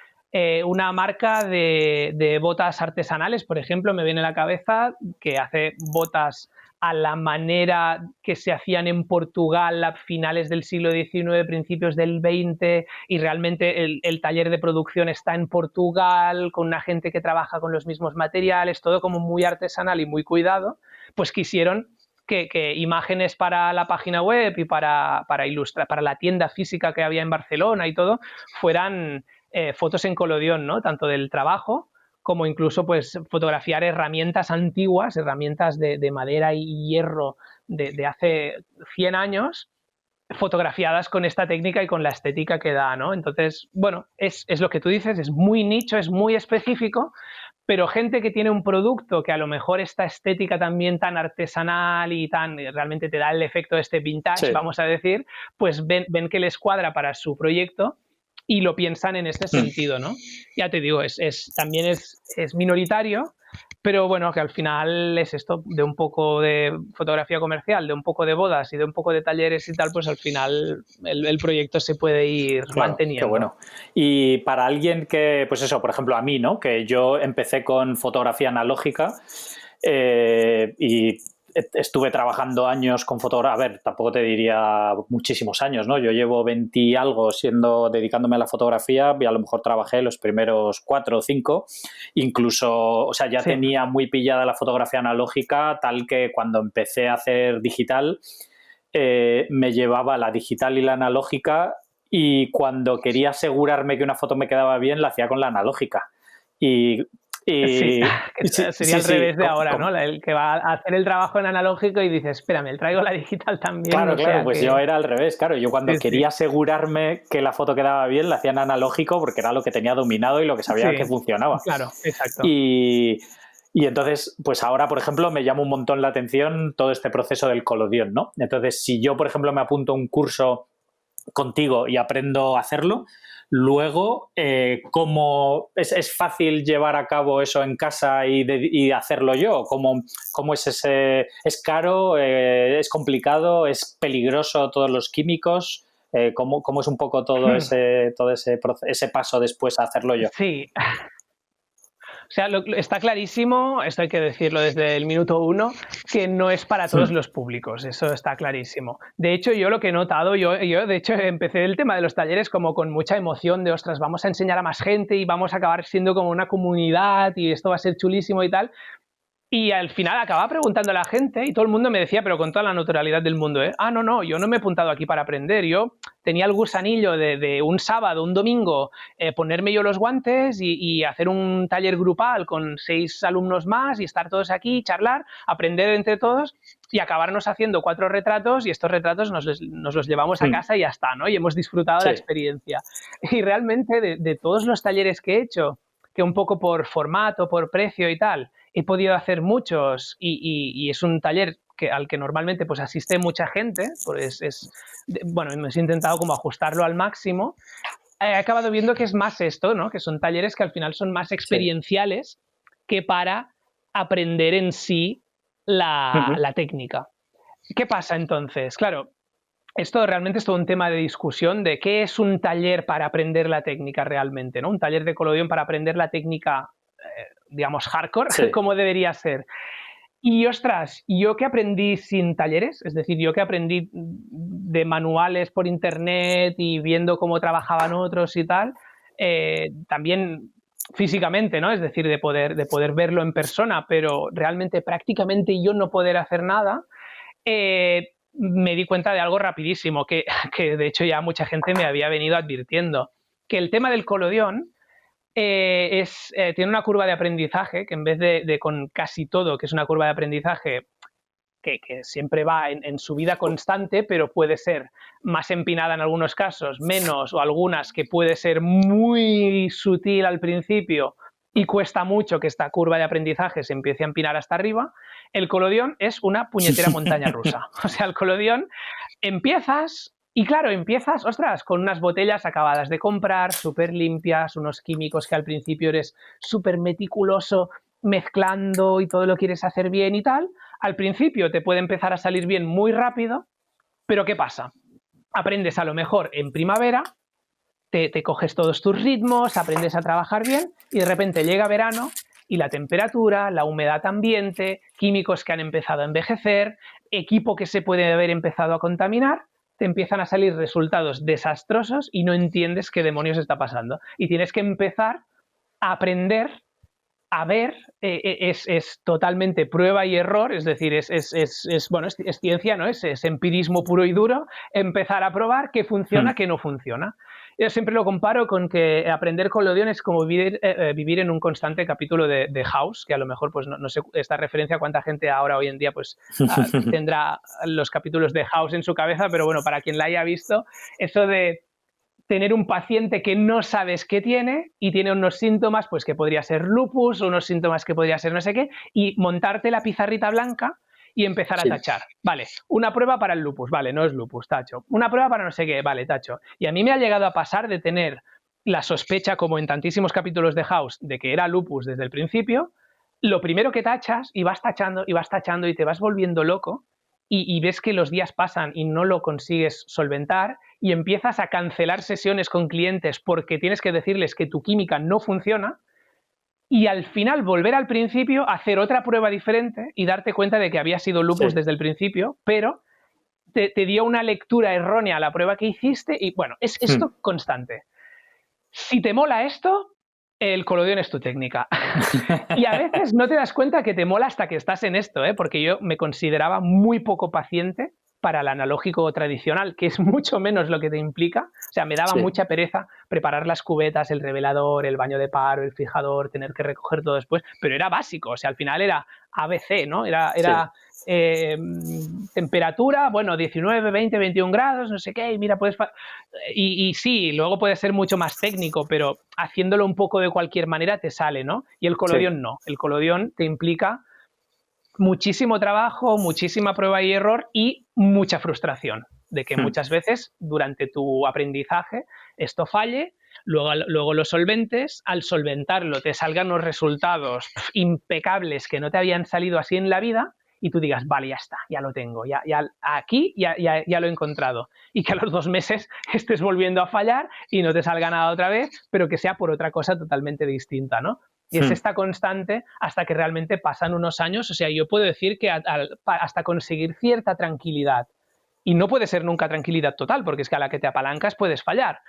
B: una marca de botas artesanales, por ejemplo, me viene a la cabeza, que hace botas a la manera que se hacían en Portugal a finales del siglo XIX, principios del XX, y realmente el taller de producción está en Portugal, con una gente que trabaja con los mismos materiales, todo como muy artesanal y muy cuidado, pues quisieron que imágenes para la página web y para ilustrar, para la tienda física que había en Barcelona y todo, fueran fotos en colodión, ¿no? Tanto del trabajo como incluso pues fotografiar herramientas antiguas, herramientas de madera y hierro de hace 100 años, fotografiadas con esta técnica y con la estética que da, ¿no? Entonces, bueno, es lo que tú dices, es muy nicho, es muy específico, pero gente que tiene un producto que a lo mejor esta estética también tan artesanal y tan realmente te da el efecto de este vintage,
A: Sí.
B: vamos a decir, pues ven que les cuadra para su proyecto y lo piensan en este sentido, ¿no? Ya te digo, también es minoritario, pero bueno, que al final es esto, de un poco de fotografía comercial, de un poco de bodas y de un poco de talleres y tal, pues al final el proyecto se puede ir manteniendo.
A: Qué bueno. Y para alguien que, pues eso, por ejemplo, a mí, ¿no? Que yo empecé con fotografía analógica y estuve trabajando años con fotografía, a ver, tampoco te diría muchísimos años, ¿no? Yo llevo 20 y algo dedicándome a la fotografía y a lo mejor trabajé los primeros 4 o 5, incluso, o sea, ya tenía muy pillada la fotografía analógica, tal que cuando empecé a hacer digital, me llevaba la digital y la analógica, y cuando quería asegurarme que una foto me quedaba bien, la hacía con la analógica.
B: Sería al revés de ahora, ¿no? El que va a hacer el trabajo en analógico y dice, espérame, traigo la digital también.
A: Claro, pues yo era al revés, claro. Yo cuando quería asegurarme que la foto quedaba bien, la hacía en analógico porque era lo que tenía dominado y lo que sabía que funcionaba.
B: Claro, exacto.
A: Y entonces, pues ahora, por ejemplo, me llama un montón la atención todo este proceso del colodión, ¿no? Entonces, si yo, por ejemplo, me apunto a un curso contigo y aprendo a hacerlo, luego, ¿cómo es fácil llevar a cabo eso en casa y hacerlo yo? ¿Cómo es ese? ¿Es caro? ¿Es complicado? ¿Es peligroso todos los químicos? ¿Cómo es un poco todo ese paso después a hacerlo yo?
B: Sí. O sea, está clarísimo, esto hay que decirlo desde el minuto 1, que no es para todos los públicos, eso está clarísimo. De hecho, yo lo que he notado, yo de hecho empecé el tema de los talleres como con mucha emoción de, ostras, vamos a enseñar a más gente y vamos a acabar siendo como una comunidad y esto va a ser chulísimo y tal. Y al final acababa preguntando a la gente y todo el mundo me decía, pero con toda la naturalidad del mundo, no, yo no me he apuntado aquí para aprender, yo tenía el gusanillo de un sábado, un domingo, ponerme yo los guantes y hacer un taller grupal con 6 alumnos más y estar todos aquí, charlar, aprender entre todos y acabarnos haciendo 4 retratos, y estos retratos nos los llevamos a casa y ya está, ¿no? Y hemos disfrutado la experiencia. Y realmente de todos los talleres que he hecho, que un poco por formato, por precio y tal, he podido hacer muchos y es un taller al que normalmente pues asiste mucha gente, pues bueno, hemos intentado como ajustarlo al máximo. He acabado viendo que es más esto, ¿no? Que son talleres que al final son más experienciales que para aprender en sí la técnica. ¿Qué pasa entonces? Claro, esto realmente es todo un tema de discusión de qué es un taller para aprender la técnica realmente, ¿no? Un taller de colodión para aprender la técnica, digamos, hardcore, como debería ser. Y ostras, yo que aprendí sin talleres, es decir, yo que aprendí de manuales por internet y viendo cómo trabajaban otros y tal, también físicamente, ¿no? Es decir, de poder verlo en persona, pero realmente prácticamente yo no poder hacer nada, me di cuenta de algo rapidísimo, que de hecho ya mucha gente me había venido advirtiendo, que el tema del colodión tiene una curva de aprendizaje que en vez de con casi todo, que es una curva de aprendizaje que siempre va en subida constante, pero puede ser más empinada en algunos casos, menos, o algunas que puede ser muy sutil al principio y cuesta mucho que esta curva de aprendizaje se empiece a empinar hasta arriba. El colodión es una puñetera montaña rusa. O sea, el colodión empiezas y claro, empiezas, ostras, con unas botellas acabadas de comprar, súper limpias, unos químicos que al principio eres súper meticuloso mezclando y todo lo quieres hacer bien y tal. Al principio te puede empezar a salir bien muy rápido, pero ¿qué pasa? Aprendes a lo mejor en primavera, te coges todos tus ritmos, aprendes a trabajar bien y de repente llega verano y la temperatura, la humedad ambiente, químicos que han empezado a envejecer, equipo que se puede haber empezado a contaminar, te empiezan a salir resultados desastrosos y no entiendes qué demonios está pasando. Y tienes que empezar a aprender a ver, es totalmente prueba y error, es decir, bueno, es ciencia, ¿no? Es empirismo puro y duro, empezar a probar qué funciona, qué no funciona. Yo siempre lo comparo con que aprender collodion es como vivir en un constante capítulo de House, que a lo mejor, pues no sé esta referencia cuánta gente ahora hoy en día pues tendrá los capítulos de House en su cabeza, pero bueno, para quien la haya visto, eso de tener un paciente que no sabes qué tiene y tiene unos síntomas, pues que podría ser lupus, unos síntomas que podría ser no sé qué, y montarte la pizarrita blanca y empezar a tachar. Vale, una prueba para el lupus, vale, no es lupus, tacho. Una prueba para no sé qué, vale, tacho. Y a mí me ha llegado a pasar de tener la sospecha, como en tantísimos capítulos de House, de que era lupus desde el principio, lo primero que tachas y vas tachando y te vas volviendo loco y ves que los días pasan y no lo consigues solventar y empiezas a cancelar sesiones con clientes porque tienes que decirles que tu química no funciona y al final volver al principio, hacer otra prueba diferente y darte cuenta de que había sido lupus desde el principio, pero te dio una lectura errónea a la prueba que hiciste y bueno, es esto constante. Si te mola esto, el collodion es tu técnica. Y a veces no te das cuenta que te mola hasta que estás en esto, porque yo me consideraba muy poco paciente para el analógico tradicional, que es mucho menos lo que te implica. O sea, me daba mucha pereza preparar las cubetas, el revelador, el baño de paro, el fijador, tener que recoger todo después, pero era básico, o sea, al final era ABC, ¿no? Era temperatura, bueno, 19, 20, 21 grados, no sé qué, y mira, puedes... Y sí, luego puede ser mucho más técnico, pero haciéndolo un poco de cualquier manera te sale, ¿no? Y el collodion no, el collodion te implica muchísimo trabajo, muchísima prueba y error y mucha frustración de que muchas veces durante tu aprendizaje esto falle, luego lo solventes, al solventarlo te salgan los resultados impecables que no te habían salido así en la vida y tú digas, vale, ya está, ya lo tengo, aquí ya lo he encontrado. Y que a los 2 meses estés volviendo a fallar y no te salga nada otra vez, pero que sea por otra cosa totalmente distinta, ¿no? Y es esta constante hasta que realmente pasan unos años. O sea, yo puedo decir que hasta conseguir cierta tranquilidad, y no puede ser nunca tranquilidad total, porque es que a la que te apalancas puedes fallar.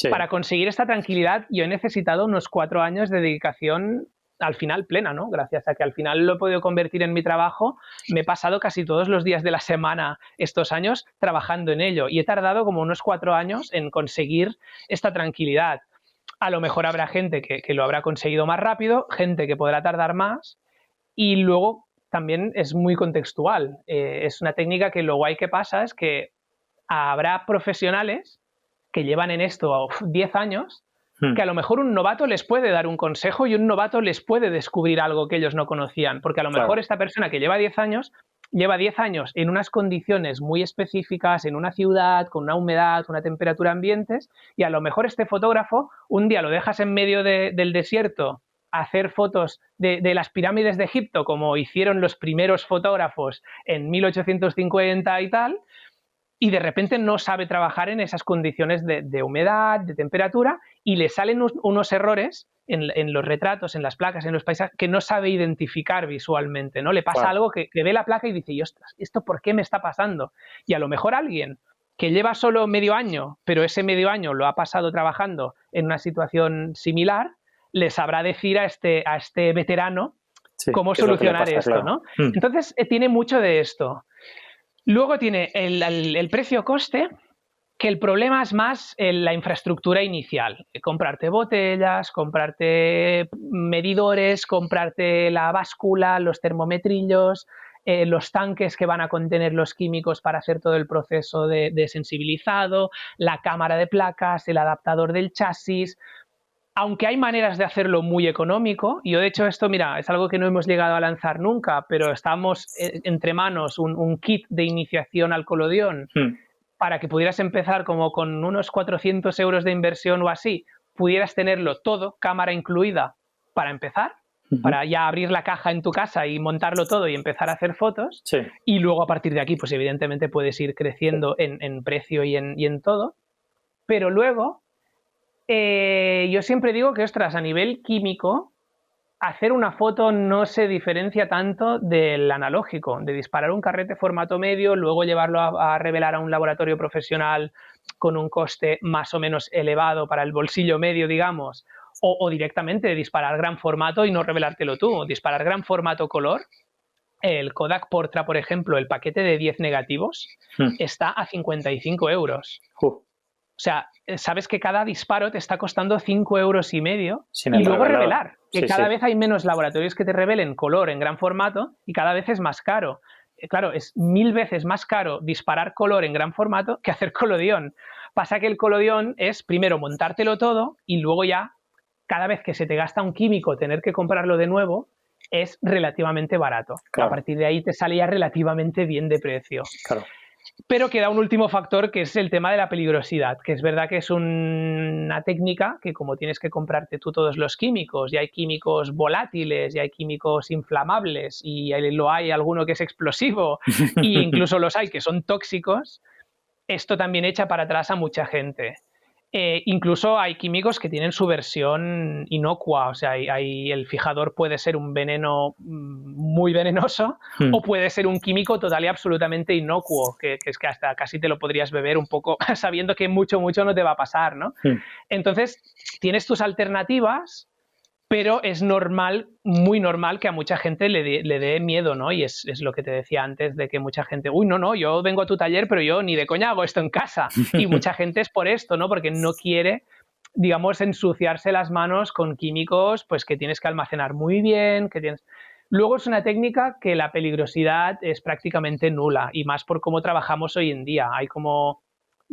B: Para conseguir esta tranquilidad yo he necesitado unos 4 años de dedicación al final plena, ¿no? Gracias a que al final lo he podido convertir en mi trabajo, me he pasado casi todos los días de la semana estos años trabajando en ello y he tardado como unos 4 años en conseguir esta tranquilidad. A lo mejor habrá gente que lo habrá conseguido más rápido, gente que podrá tardar más y luego también es muy contextual. Es una técnica que lo guay que pasa es que habrá profesionales que llevan en esto 10 años que a lo mejor un novato les puede dar un consejo y un novato les puede descubrir algo que ellos no conocían, porque a lo mejor esta persona que lleva 10 años en unas condiciones muy específicas, en una ciudad, con una humedad, una temperatura ambientes, y a lo mejor este fotógrafo un día lo dejas en medio del desierto a hacer fotos de las pirámides de Egipto, como hicieron los primeros fotógrafos en 1850 y tal, y de repente no sabe trabajar en esas condiciones de humedad, de temperatura, y le salen unos errores en los retratos, en las placas, en los paisajes, que no sabe identificar visualmente, ¿no? Le pasa algo que ve la placa y dice, ostras, ¿esto por qué me está pasando? Y a lo mejor alguien que lleva solo medio año, pero ese medio año lo ha pasado trabajando en una situación similar, le sabrá decir a este veterano cómo solucionar esto, ¿no? Entonces, tiene mucho de esto. Luego tiene el precio-coste, que el problema es más la infraestructura inicial. Comprarte botellas, comprarte medidores, comprarte la báscula, los termometrillos, los tanques que van a contener los químicos para hacer todo el proceso de sensibilizado, la cámara de placas, el adaptador del chasis. Aunque hay maneras de hacerlo muy económico, y yo de hecho esto, mira, es algo que no hemos llegado a lanzar nunca, pero estamos entre manos un kit de iniciación al collodion para que pudieras empezar como con unos 400 euros de inversión o así, pudieras tenerlo todo, cámara incluida, para empezar, para ya abrir la caja en tu casa y montarlo todo y empezar a hacer fotos, y luego a partir de aquí, pues evidentemente puedes ir creciendo en precio y en todo, pero luego Yo siempre digo que, ostras, a nivel químico, hacer una foto no se diferencia tanto del analógico, de disparar un carrete formato medio, luego llevarlo a revelar a un laboratorio profesional con un coste más o menos elevado para el bolsillo medio, digamos, o directamente disparar gran formato y no revelártelo tú, disparar gran formato color. El Kodak Portra, por ejemplo, el paquete de 10 negativos está a 55 euros. O sea, sabes que cada disparo te está costando 5,5 €
A: Sin
B: y
A: el
B: luego
A: revelador.
B: revelar, que
A: Sí,
B: cada
A: sí.
B: vez hay menos laboratorios que te revelen color en gran formato y cada vez es más caro. Claro, es 1000 veces más caro disparar color en gran formato que hacer colodión. Pasa que el colodión es primero montártelo todo y luego ya, cada vez que se te gasta un químico tener que comprarlo de nuevo, es relativamente barato.
A: Claro.
B: A partir de ahí te sale ya relativamente bien de precio.
A: Claro.
B: Pero queda un último factor, que es el tema de la peligrosidad, que es verdad que es una técnica que, como tienes que comprarte tú todos los químicos, y hay químicos volátiles, y hay químicos inflamables, y hay alguno que es explosivo, e incluso los hay que son tóxicos, esto también echa para atrás a mucha gente. Incluso hay químicos que tienen su versión inocua, o sea, el fijador puede ser un veneno muy venenoso o puede ser un químico total y absolutamente inocuo, que es que hasta casi te lo podrías beber un poco sabiendo que mucho no te va a pasar, ¿no? Entonces, tienes tus alternativas, pero es normal, muy normal, que a mucha gente le dé miedo, ¿no? Y es lo que te decía antes, de que mucha gente, uy, no, yo vengo a tu taller, pero yo ni de coña hago esto en casa. Y mucha gente es por esto, ¿no? Porque no quiere, digamos, ensuciarse las manos con químicos, pues que tienes que almacenar muy bien, que tienes... Luego es una técnica que la peligrosidad es prácticamente nula, y más por cómo trabajamos hoy en día. Hay como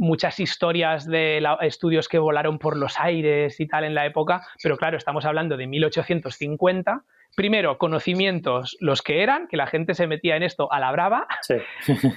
B: muchas historias de estudios que volaron por los aires y tal en la época, pero claro, estamos hablando de 1850. Primero, conocimientos los que eran, que la gente se metía en esto a la brava,
A: Sí.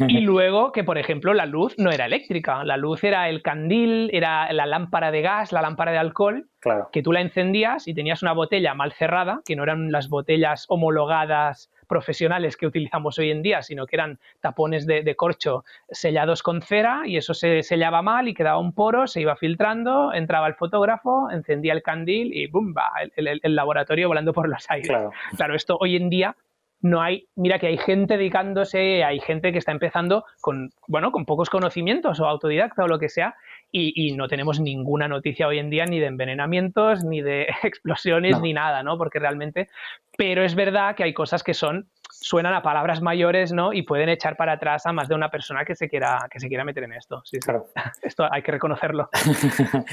B: y luego que, por ejemplo, la luz no era eléctrica, la luz era el candil, era la lámpara de gas, la lámpara de alcohol,
A: Claro.
B: que tú la encendías y tenías una botella mal cerrada, que no eran las botellas homologadas profesionales que utilizamos hoy en día, sino que eran tapones de corcho sellados con cera, y eso se sellaba mal y quedaba un poro, se iba filtrando, entraba el fotógrafo, encendía el candil y ¡bumba! El laboratorio volando por los aires. Claro, esto hoy en día no hay, mira que hay gente dedicándose, hay gente que está empezando con pocos conocimientos o autodidacta o lo que sea, y no tenemos ninguna noticia hoy en día ni de envenenamientos, ni de explosiones, ni nada, ¿no? Porque realmente, pero es verdad que hay cosas que suenan a palabras mayores, ¿no? Y pueden echar para atrás a más de una persona que se quiera meter en esto. Sí. Claro. Esto hay que reconocerlo.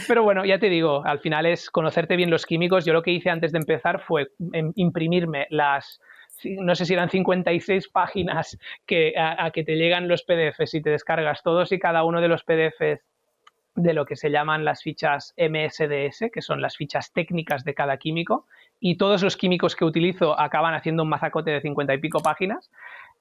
B: Pero bueno, ya te digo, al final es conocerte bien los químicos. Yo lo que hice antes de empezar fue imprimirme no sé si eran 56 páginas a que te llegan los PDFs y te descargas todos y cada uno de los PDFs de lo que se llaman las fichas MSDS, que son las fichas técnicas de cada químico, y todos los químicos que utilizo acaban haciendo un mazacote de 50 y pico páginas,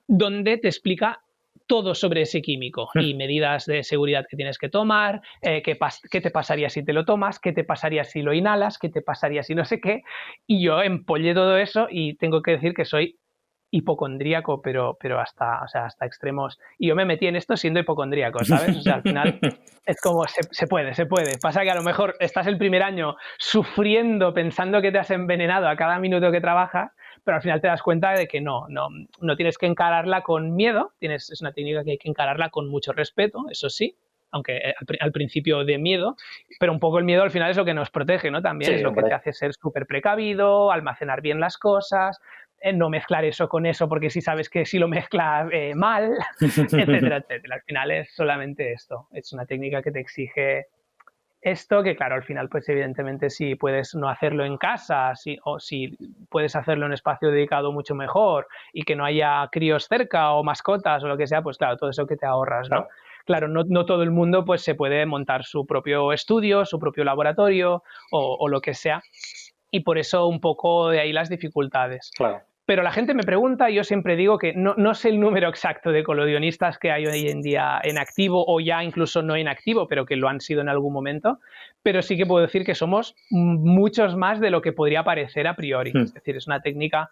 B: donde te explica todo sobre ese químico y medidas de seguridad que tienes que tomar, qué te pasaría si te lo tomas, qué te pasaría si lo inhalas, qué te pasaría si no sé qué. Y yo empollé todo eso y tengo que decir que soy hipocondríaco, pero hasta extremos. Y yo me metí en esto siendo hipocondríaco, ¿sabes? O sea, al final es como se puede. Pasa que a lo mejor estás el primer año sufriendo, pensando que te has envenenado a cada minuto que trabajas, pero al final te das cuenta de que no tienes que encararla con miedo, es una técnica que hay que encararla con mucho respeto, eso sí, aunque al principio de miedo, pero un poco el miedo al final es lo que nos protege, ¿no? También es lo que te hace ser súper precavido, almacenar bien las cosas, no mezclar eso con eso, porque si sabes que si lo mezclas mal, etcétera. Al final es solamente esto, es una técnica que te exige esto, que claro, al final, pues evidentemente si puedes no hacerlo en casa, o si puedes hacerlo en un espacio dedicado mucho mejor y que no haya críos cerca o mascotas o lo que sea, pues claro, todo eso que te ahorras, ¿no? Claro, no todo el mundo pues se puede montar su propio estudio, su propio laboratorio o lo que sea, y por eso un poco de ahí las dificultades.
A: Claro.
B: Pero la gente me pregunta y yo siempre digo que no sé el número exacto de colodionistas que hay hoy en día en activo o ya incluso no en activo, pero que lo han sido en algún momento, pero sí que puedo decir que somos muchos más de lo que podría parecer a priori. Es decir, es una técnica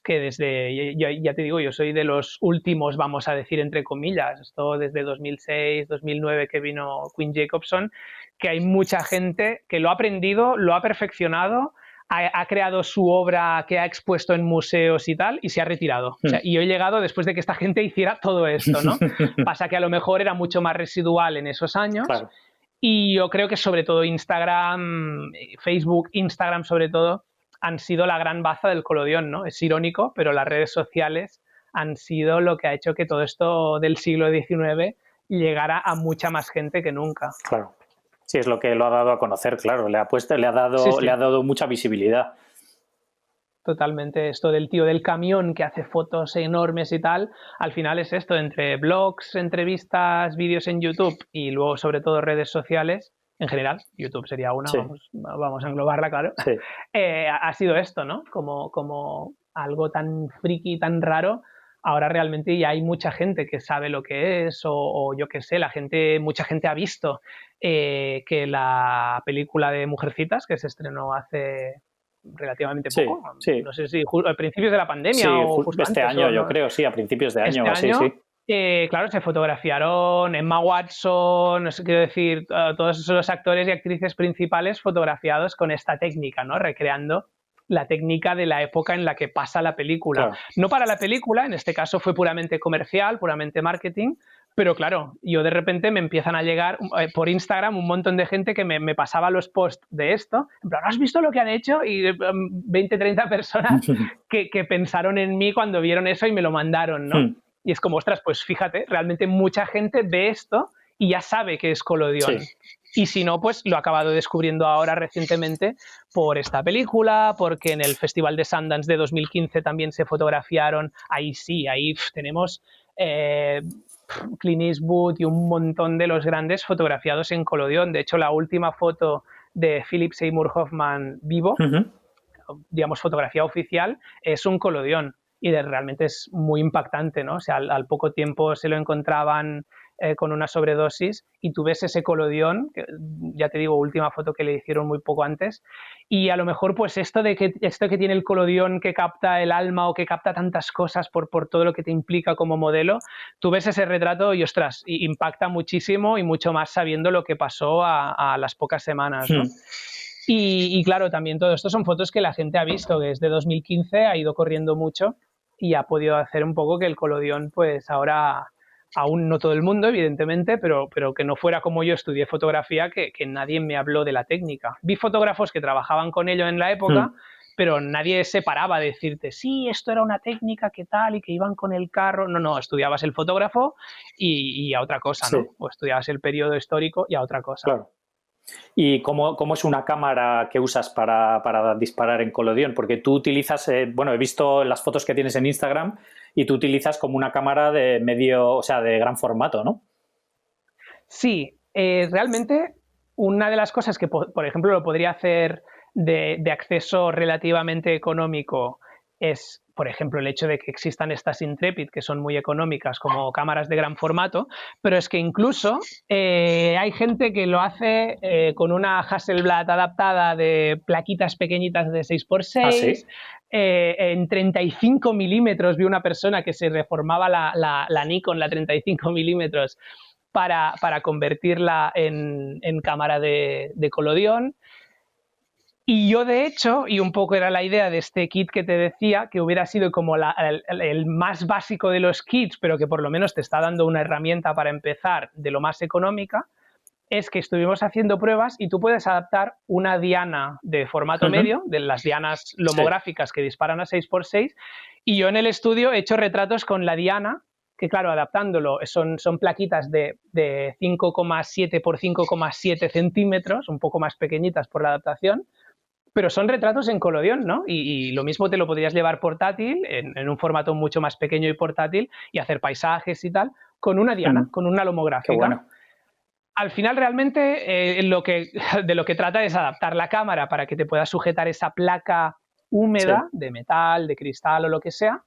B: que desde, ya te digo, yo soy de los últimos, vamos a decir, entre comillas, esto desde 2006, 2009 que vino Quinn Jacobson, que hay mucha gente que lo ha aprendido, lo ha perfeccionado, ha creado su obra que ha expuesto en museos y tal, y se ha retirado. O sea, y yo he llegado después de que esta gente hiciera todo esto, ¿no? Pasa que a lo mejor era mucho más residual en esos años.
A: Claro.
B: Y yo creo que sobre todo Instagram, Facebook, Instagram sobre todo, han sido la gran baza del collodion, ¿no? Es irónico, pero las redes sociales han sido lo que ha hecho que todo esto del siglo XIX llegara a mucha más gente que nunca.
A: Claro. Sí, es lo que lo ha dado a conocer, claro. Le ha dado mucha visibilidad.
B: Totalmente, esto del tío del camión que hace fotos enormes y tal, al final es esto, entre blogs, entrevistas, vídeos en YouTube y luego sobre todo redes sociales, en general, YouTube sería una,
A: Sí.
B: vamos a englobarla, claro,
A: Sí.
B: Ha sido esto, ¿no? Como algo tan friki, tan raro. Ahora realmente ya hay mucha gente que sabe lo que es, o yo qué sé, mucha gente ha visto que la película de Mujercitas, que se estrenó hace relativamente poco,
A: sí.
B: no sé si a principios de la pandemia
A: Sí,
B: o justo
A: este
B: antes,
A: año
B: o
A: yo
B: no.
A: creo, sí, a principios de año.
B: Este año,
A: sí.
B: claro, se fotografiaron Emma Watson, no sé qué decir, todos los actores y actrices principales fotografiados con esta técnica, ¿no? Recreando la técnica de la época en la que pasa la película.
A: Claro.
B: No para la película, en este caso fue puramente comercial, puramente marketing, pero claro, yo de repente me empiezan a llegar por Instagram un montón de gente que me pasaba los posts de esto. En plan, ¿has visto lo que han hecho? Y 20, 30 personas que pensaron en mí cuando vieron eso y me lo mandaron, ¿no? Y es como, ostras, pues fíjate, realmente mucha gente ve esto y ya sabe que es collodion.
A: Sí.
B: Y si no, pues lo he acabado descubriendo ahora recientemente por esta película, porque en el Festival de Sundance de 2015 también se fotografiaron. Ahí sí, ahí tenemos Clint Eastwood y un montón de los grandes fotografiados en collodion. De hecho, la última foto de Philip Seymour Hoffman vivo, digamos fotografía oficial, es un collodion. Y realmente es muy impactante, ¿no? O sea, al poco tiempo se lo encontraban con una sobredosis y tú ves ese collodion, que, ya te digo, última foto que le hicieron muy poco antes, y a lo mejor pues esto que tiene el collodion que capta el alma o que capta tantas cosas por todo lo que te implica como modelo, tú ves ese retrato y ostras, impacta muchísimo y mucho más sabiendo lo que pasó a las pocas semanas, ¿no? Y claro, también todo esto son fotos que la gente ha visto, que desde 2015 ha ido corriendo mucho y ha podido hacer un poco que el collodion, pues ahora, aún no todo el mundo, evidentemente, pero que no fuera como yo estudié fotografía, que nadie me habló de la técnica. Vi fotógrafos que trabajaban con ello en la época, pero nadie se paraba a decirte, sí, esto era una técnica, qué tal, y que iban con el carro. No, estudiabas el fotógrafo y a otra cosa, ¿no? O estudiabas el periodo histórico y a otra cosa.
A: Claro. ¿Y cómo es una cámara que usas para disparar en collodion? Porque tú utilizas, he visto las fotos que tienes en Instagram y tú utilizas como una cámara de de gran formato, ¿no?
B: Sí, realmente una de las cosas que, por ejemplo, lo podría hacer de acceso relativamente económico es, por ejemplo, el hecho de que existan estas Intrepid, que son muy económicas como cámaras de gran formato, pero es que incluso hay gente que lo hace con una Hasselblad adaptada de plaquitas pequeñitas de 6x6,
A: ¿Ah, sí?
B: en 35 milímetros. Vi una persona que se reformaba la Nikon, la 35 milímetros, para convertirla en cámara de collodion. Y yo, de hecho, y un poco era la idea de este kit que te decía, que hubiera sido como el más básico de los kits, pero que por lo menos te está dando una herramienta para empezar de lo más económica, es que estuvimos haciendo pruebas y tú puedes adaptar una diana de formato medio, de las dianas lomográficas que disparan a 6x6, y yo en el estudio he hecho retratos con la diana, que claro, adaptándolo son plaquitas de 5,7 por 5,7 centímetros, un poco más pequeñitas por la adaptación, pero son retratos en collodion, ¿no? Y lo mismo te lo podrías llevar portátil, en un formato mucho más pequeño y portátil, y hacer paisajes y tal, con una diana, con una lomográfica.
A: Qué bueno.
B: Al final, realmente, de lo que trata es adaptar la cámara para que te puedas sujetar esa placa húmeda de metal, de cristal o lo que sea,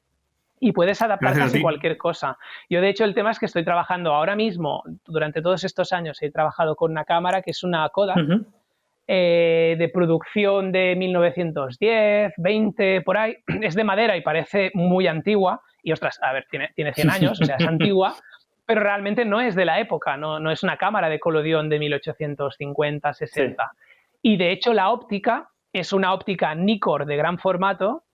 B: y puedes adaptar casi cualquier cosa. Yo, de hecho, el tema es que estoy trabajando ahora mismo, durante todos estos años he trabajado con una cámara que es una Kodak, de producción de 1910, 20, por ahí. Es de madera y parece muy antigua. Y ostras, a ver, tiene 100 años, o sea, es antigua, pero realmente no es de la época, no es una cámara de colodión de 1850, 60.
A: Sí,
B: Y de hecho la óptica es una óptica Nikkor de gran formato,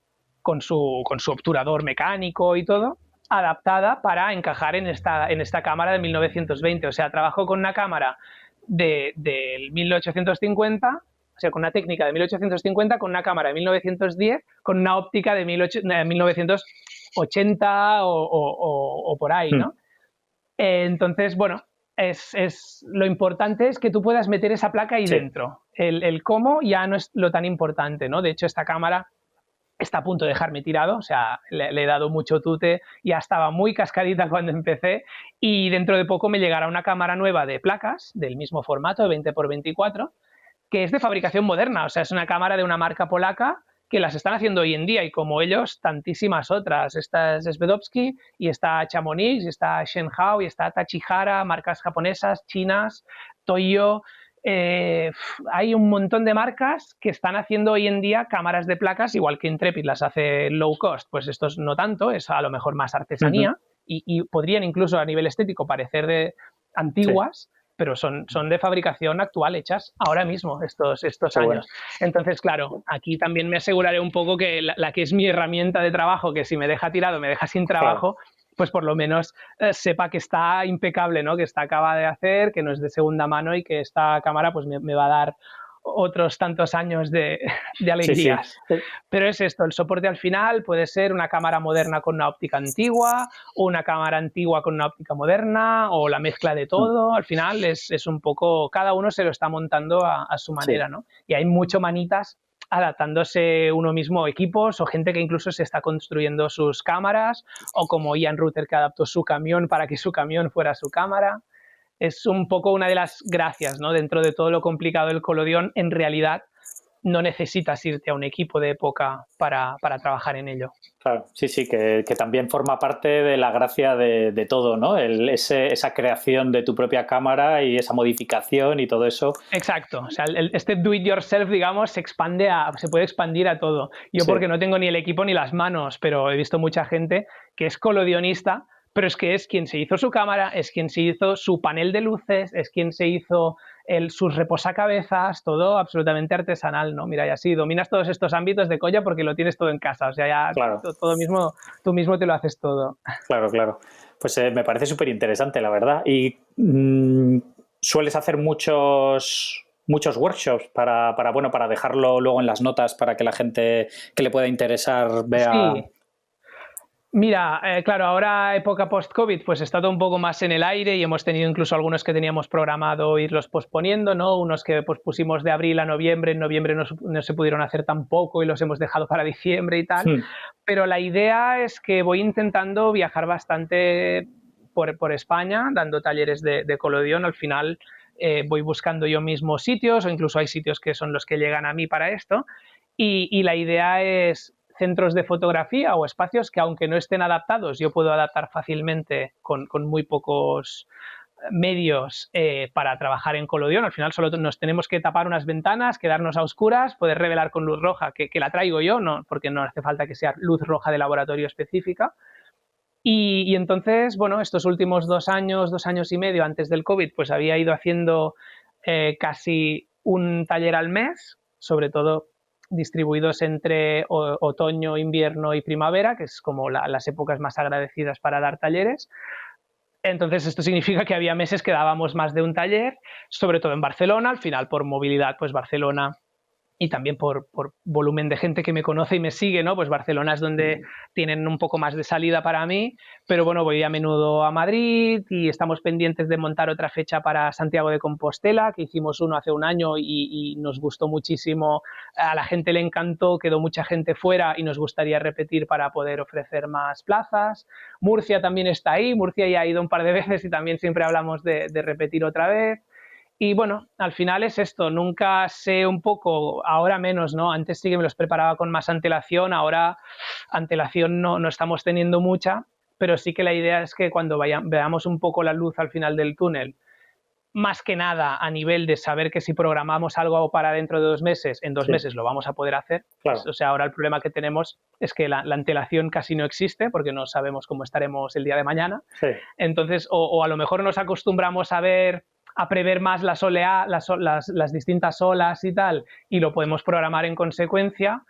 B: con su obturador mecánico y todo, adaptada para encajar en esta cámara de 1920. O sea, trabajo con una cámara del 1850, o sea, con una técnica de 1850, con una cámara de 1910, con una óptica de 1980 o por ahí, ¿no? Entonces, bueno, lo importante es que tú puedas meter esa placa ahí
A: sí,
B: dentro. El cómo ya no es lo tan importante, ¿no? De hecho, esta cámara está a punto de dejarme tirado, o sea, le he dado mucho tute, ya estaba muy cascadita cuando empecé y dentro de poco me llegará una cámara nueva de placas del mismo formato, de 20x24, que es de fabricación moderna, o sea, es una cámara de una marca polaca que las están haciendo hoy en día y como ellos, tantísimas otras. Esta es Swarovski y está Chamonix y está Shenhao y está Tachihara, marcas japonesas, chinas, Toyo. Eh, Hay un montón de marcas que están haciendo hoy en día cámaras de placas, igual que Intrepid las hace low cost, pues estos no tanto, es a lo mejor más artesanía y podrían incluso a nivel estético parecer de
A: sí,
B: antiguas, pero son de fabricación actual, hechas ahora mismo, estos
A: qué bueno.
B: años. Entonces, claro, aquí también me aseguraré un poco que la que es mi herramienta de trabajo, que si me deja tirado, me deja sin
A: Claro.
B: trabajo, pues por lo menos sepa que está impecable, ¿no? Que está acabada de hacer, que no es de segunda mano y que esta cámara pues me va a dar otros tantos años de
A: Sí, sí.
B: alegrías. Pero es esto, el soporte al final puede ser una cámara moderna con una óptica antigua, o una cámara antigua con una óptica moderna, o la mezcla de todo. Al final es un poco, cada uno se lo está montando a su manera,
A: Sí,
B: ¿no? Y hay mucho manitas adaptándose uno mismo equipos o gente que incluso se está construyendo sus cámaras o como Ian Router que adaptó su camión para que su camión fuera su cámara. Es un poco una de las gracias, ¿no? Dentro de todo lo complicado del colodión, en realidad no necesitas irte a un equipo de época para trabajar en ello.
A: claro. Sí, sí, que también forma parte de la gracia de todo, ¿no? Esa creación de tu propia cámara y esa modificación y todo eso.
B: Exacto, o sea, este do it yourself, digamos, se puede expandir a todo. Yo
A: Sí,
B: porque no tengo ni el equipo ni las manos, pero he visto mucha gente que es colodionista, pero es que es quien se hizo su cámara, es quien se hizo su panel de luces, es quien se hizo sus reposacabezas, todo absolutamente artesanal, ¿no? Mira, y así dominas todos estos ámbitos de colla porque lo tienes todo en casa, o sea, ya
A: claro.
B: todo mismo, tú mismo te lo haces todo.
A: Claro, claro. Pues me parece súper interesante, la verdad. Y sueles hacer muchos workshops bueno, para dejarlo luego en las notas para que la gente que le pueda interesar vea.
B: Sí, mira, claro, ahora época post-COVID, pues está todo un poco más en el aire y hemos tenido incluso algunos que teníamos programado irlos posponiendo, ¿no? Unos que pues, pusimos de abril a noviembre, en noviembre no se pudieron hacer tampoco y los hemos dejado para diciembre y tal. Pero la idea es que voy intentando viajar bastante por España, dando talleres de colodión. Al final voy buscando yo mismo sitios o incluso hay sitios que son los que llegan a mí para esto. Y la idea es centros de fotografía o espacios que aunque no estén adaptados, yo puedo adaptar fácilmente con muy pocos medios para trabajar en colodión. Al final solo nos tenemos que tapar unas ventanas, quedarnos a oscuras, poder revelar con luz roja, que la traigo yo, no, porque no hace falta que sea luz roja de laboratorio específica. Y entonces, bueno, estos últimos 2 años, 2 años y medio antes del COVID, pues había ido haciendo casi un taller al mes, sobre todo distribuidos entre otoño, invierno y primavera, que es como las épocas más agradecidas para dar talleres. Entonces, esto significa que había meses que dábamos más de un taller, sobre todo en Barcelona. Al final, por movilidad, pues Barcelona y también por volumen de gente que me conoce y me sigue, ¿no? Pues Barcelona es donde tienen un poco más de salida para mí, pero bueno, voy a menudo a Madrid y estamos pendientes de montar otra fecha para Santiago de Compostela, que hicimos uno hace un año y nos gustó muchísimo, a la gente le encantó, quedó mucha gente fuera y nos gustaría repetir para poder ofrecer más plazas. Murcia también está ahí, Murcia ya ha ido un par de veces y también siempre hablamos de repetir otra vez. Y bueno, al final es esto, nunca sé un poco, ahora menos, ¿no? Antes sí que me los preparaba con más antelación, ahora antelación no estamos teniendo mucha, pero sí que la idea es que cuando veamos un poco la luz al final del túnel más que nada a nivel de saber que si programamos algo para dentro de 2 meses, en 2 meses lo vamos a poder hacer.
A: claro.
B: O sea, ahora el problema que tenemos es que la antelación casi no existe porque no sabemos cómo estaremos el día de mañana.
A: Sí.
B: Entonces, o a lo mejor nos acostumbramos a prever más las distintas olas y tal, y lo podemos programar en consecuencia.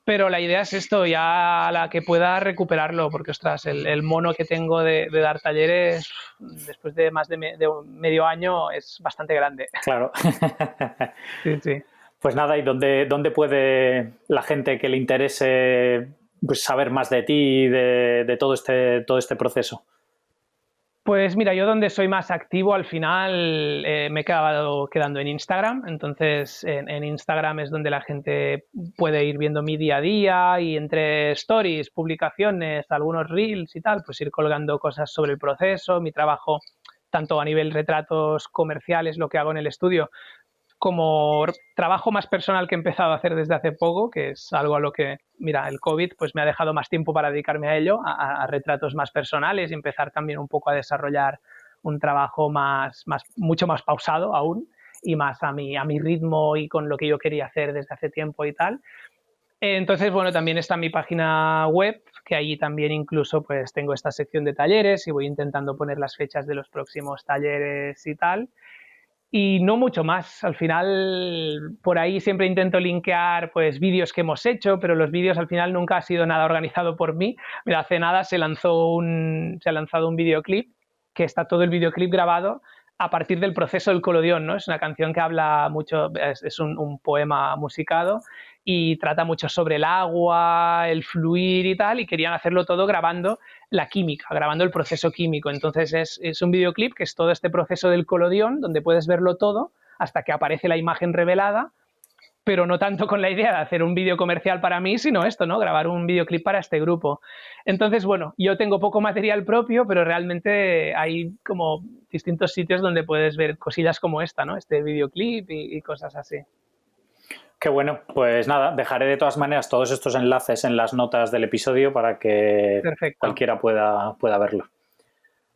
B: Pero la idea es esto, ya a la que pueda recuperarlo, porque ostras, el mono que tengo de dar talleres después de más de medio año es bastante grande.
A: Claro.
B: Sí, sí.
A: Pues nada, ¿y dónde puede la gente que le interese pues, saber más de ti y de todo este proceso?
B: Pues mira, yo donde soy más activo al final me he quedando en Instagram, entonces en Instagram es donde la gente puede ir viendo mi día a día y entre stories, publicaciones, algunos reels y tal, pues ir colgando cosas sobre el proceso, mi trabajo, tanto a nivel retratos comerciales, lo que hago en el estudio, como trabajo más personal que he empezado a hacer desde hace poco, que es algo a lo que, mira, el COVID pues me ha dejado más tiempo para dedicarme a ello, a retratos más personales y empezar también un poco a desarrollar un trabajo mucho más pausado aún y más a mi ritmo y con lo que yo quería hacer desde hace tiempo y tal. Entonces, bueno, también está mi página web, que allí también incluso pues tengo esta sección de talleres y voy intentando poner las fechas de los próximos talleres y tal. Y no mucho más. Al final, por ahí siempre intento linkear pues vídeos que hemos hecho, pero los vídeos al final nunca ha sido nada organizado por mí. Mira, hace nada se ha lanzado un videoclip que está todo el videoclip grabado a partir del proceso del colodión, ¿no? Es una canción que habla mucho, es un poema musicado y trata mucho sobre el agua, el fluir y tal, y querían hacerlo todo grabando la química, grabando el proceso químico. Entonces es un videoclip que es todo este proceso del colodión, donde puedes verlo todo hasta que aparece la imagen revelada, pero no tanto con la idea de hacer un vídeo comercial para mí, sino esto, ¿no? Grabar un videoclip para este grupo. Entonces, bueno, yo tengo poco material propio, pero realmente hay como distintos sitios donde puedes ver cosillas como esta, ¿no? Este videoclip y cosas así.
A: Qué bueno, pues nada, dejaré de todas maneras todos estos enlaces en las notas del episodio para que
B: Perfecto.
A: cualquiera pueda verlo.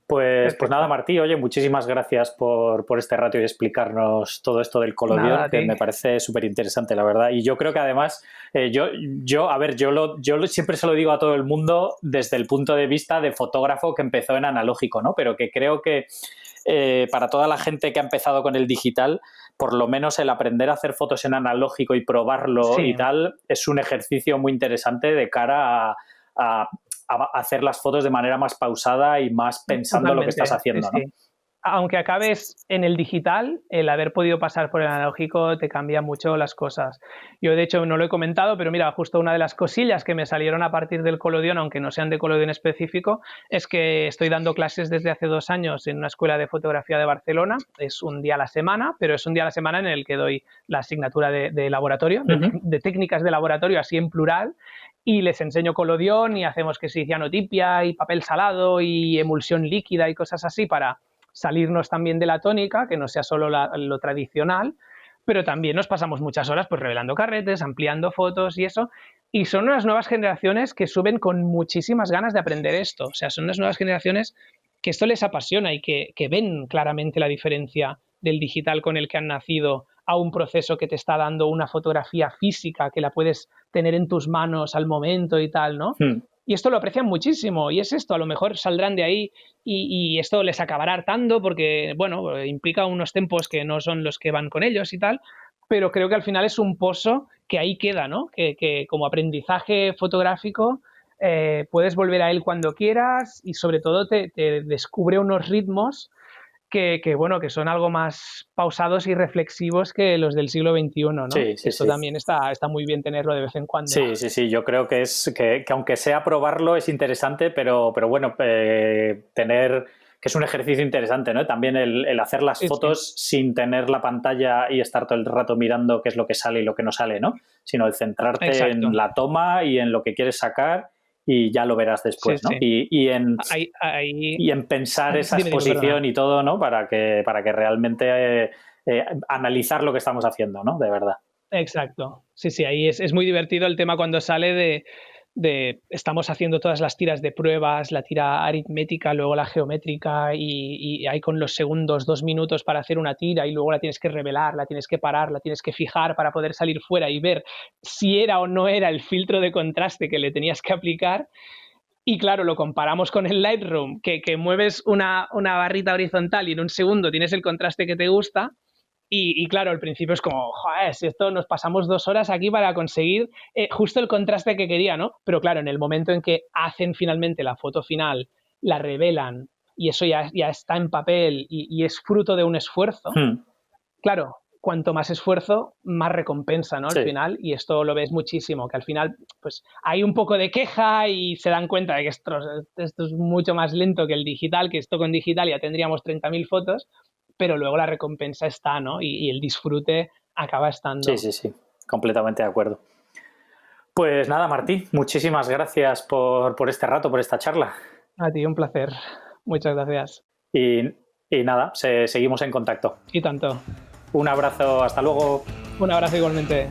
A: Pues nada,
B: Perfecto.
A: Martí, oye, muchísimas gracias por este rato y explicarnos todo esto del
B: Nada,
A: colodión,
B: a
A: que
B: ti.
A: me parece súper interesante, la verdad. Y yo creo que además, siempre se lo digo a todo el mundo desde el punto de vista de fotógrafo que empezó en analógico, ¿no? Pero que creo que para toda la gente que ha empezado con el digital, por lo menos el aprender a hacer fotos en analógico y probarlo
B: Sí,
A: y tal, es un ejercicio muy interesante de cara a hacer las fotos de manera más pausada y más pensando lo que estás
B: totalmente. Sí,
A: haciendo, ¿no?
B: sí. Aunque acabes en el digital, el haber podido pasar por el analógico te cambia mucho las cosas. Yo, de hecho, no lo he comentado, pero mira, justo una de las cosillas que me salieron a partir del colodión, aunque no sean de colodión específico, es que estoy dando clases desde hace 2 años en una escuela de fotografía de Barcelona. Es un día a la semana, pero es un día a la semana en el que doy la asignatura de laboratorio, de técnicas de laboratorio, así en plural, y les enseño colodión y hacemos que sí, cianotipia y papel salado y emulsión líquida y cosas así para salirnos también de la tónica, que no sea solo lo tradicional, pero también nos pasamos muchas horas pues revelando carretes, ampliando fotos y eso, y son unas nuevas generaciones que suben con muchísimas ganas de aprender esto, o sea, son unas nuevas generaciones que esto les apasiona y que ven claramente la diferencia del digital con el que han nacido a un proceso que te está dando una fotografía física que la puedes tener en tus manos al momento y tal, ¿no?
A: Hmm.
B: Y esto lo aprecian muchísimo y es esto, a lo mejor saldrán de ahí y esto les acabará hartando porque, bueno, implica unos tempos que no son los que van con ellos y tal, pero creo que al final es un pozo que ahí queda, ¿no? Que como aprendizaje fotográfico puedes volver a él cuando quieras y sobre todo te descubre unos ritmos bueno, que son algo más pausados y reflexivos que los del siglo XXI, ¿no?
A: Sí, sí,
B: Esto
A: sí.
B: también está muy bien tenerlo de vez en cuando.
A: Sí, sí, sí. Yo creo que aunque sea probarlo es interesante, pero bueno, tener que es un ejercicio interesante, ¿no? También el hacer las
B: Sí, sí,
A: fotos sin tener la pantalla y estar todo el rato mirando qué es lo que sale y lo que no sale, ¿no? Sino el centrarte en
B: exacto.
A: la toma y en lo que quieres sacar y ya lo verás
B: Sí,
A: después, ¿no?
B: sí. Ahí,
A: Y en pensar esa
B: dime, dime, perdona.
A: exposición y todo, ¿no? Para que realmente analizar lo que estamos haciendo, ¿no? De verdad.
B: Exacto. Sí, sí, ahí es muy divertido el tema cuando sale estamos haciendo todas las tiras de pruebas, la tira aritmética, luego la geométrica y hay con los segundos 2 minutos para hacer una tira y luego la tienes que revelar, la tienes que parar, la tienes que fijar para poder salir fuera y ver si era o no era el filtro de contraste que le tenías que aplicar. Y claro, lo comparamos con el Lightroom, que mueves una barrita horizontal y en un segundo tienes el contraste que te gusta. Y claro, al principio es como, joder, si esto nos pasamos 2 horas aquí para conseguir justo el contraste que quería, ¿no? Pero claro, en el momento en que hacen finalmente la foto final, la revelan y eso ya está en papel y es fruto de un esfuerzo, claro, cuanto más esfuerzo, más recompensa, ¿no? Al
A: Sí.
B: final, y esto lo ves muchísimo, que al final pues hay un poco de queja y se dan cuenta de que esto es mucho más lento que el digital, que esto con digital ya tendríamos 30.000 fotos, pero luego la recompensa está, ¿no? Y el disfrute acaba estando.
A: Sí, completamente de acuerdo. Pues nada, Martí, muchísimas gracias por este rato, por esta charla.
B: A ti, un placer. Muchas gracias.
A: Y nada, seguimos en contacto.
B: Y tanto.
A: Un abrazo, hasta luego.
B: Un abrazo igualmente.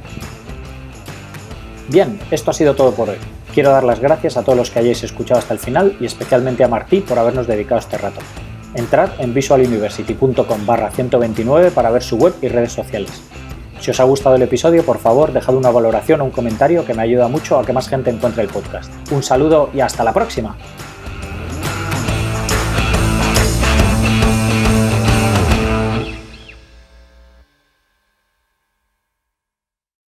A: Bien, esto ha sido todo por hoy. Quiero dar las gracias a todos los que hayáis escuchado hasta el final y especialmente a Martí por habernos dedicado este rato. Entrad en visualuniversity.com/129 para ver su web y redes sociales. Si os ha gustado el episodio, por favor, dejad una valoración o un comentario que me ayuda mucho a que más gente encuentre el podcast. Un saludo y hasta la próxima.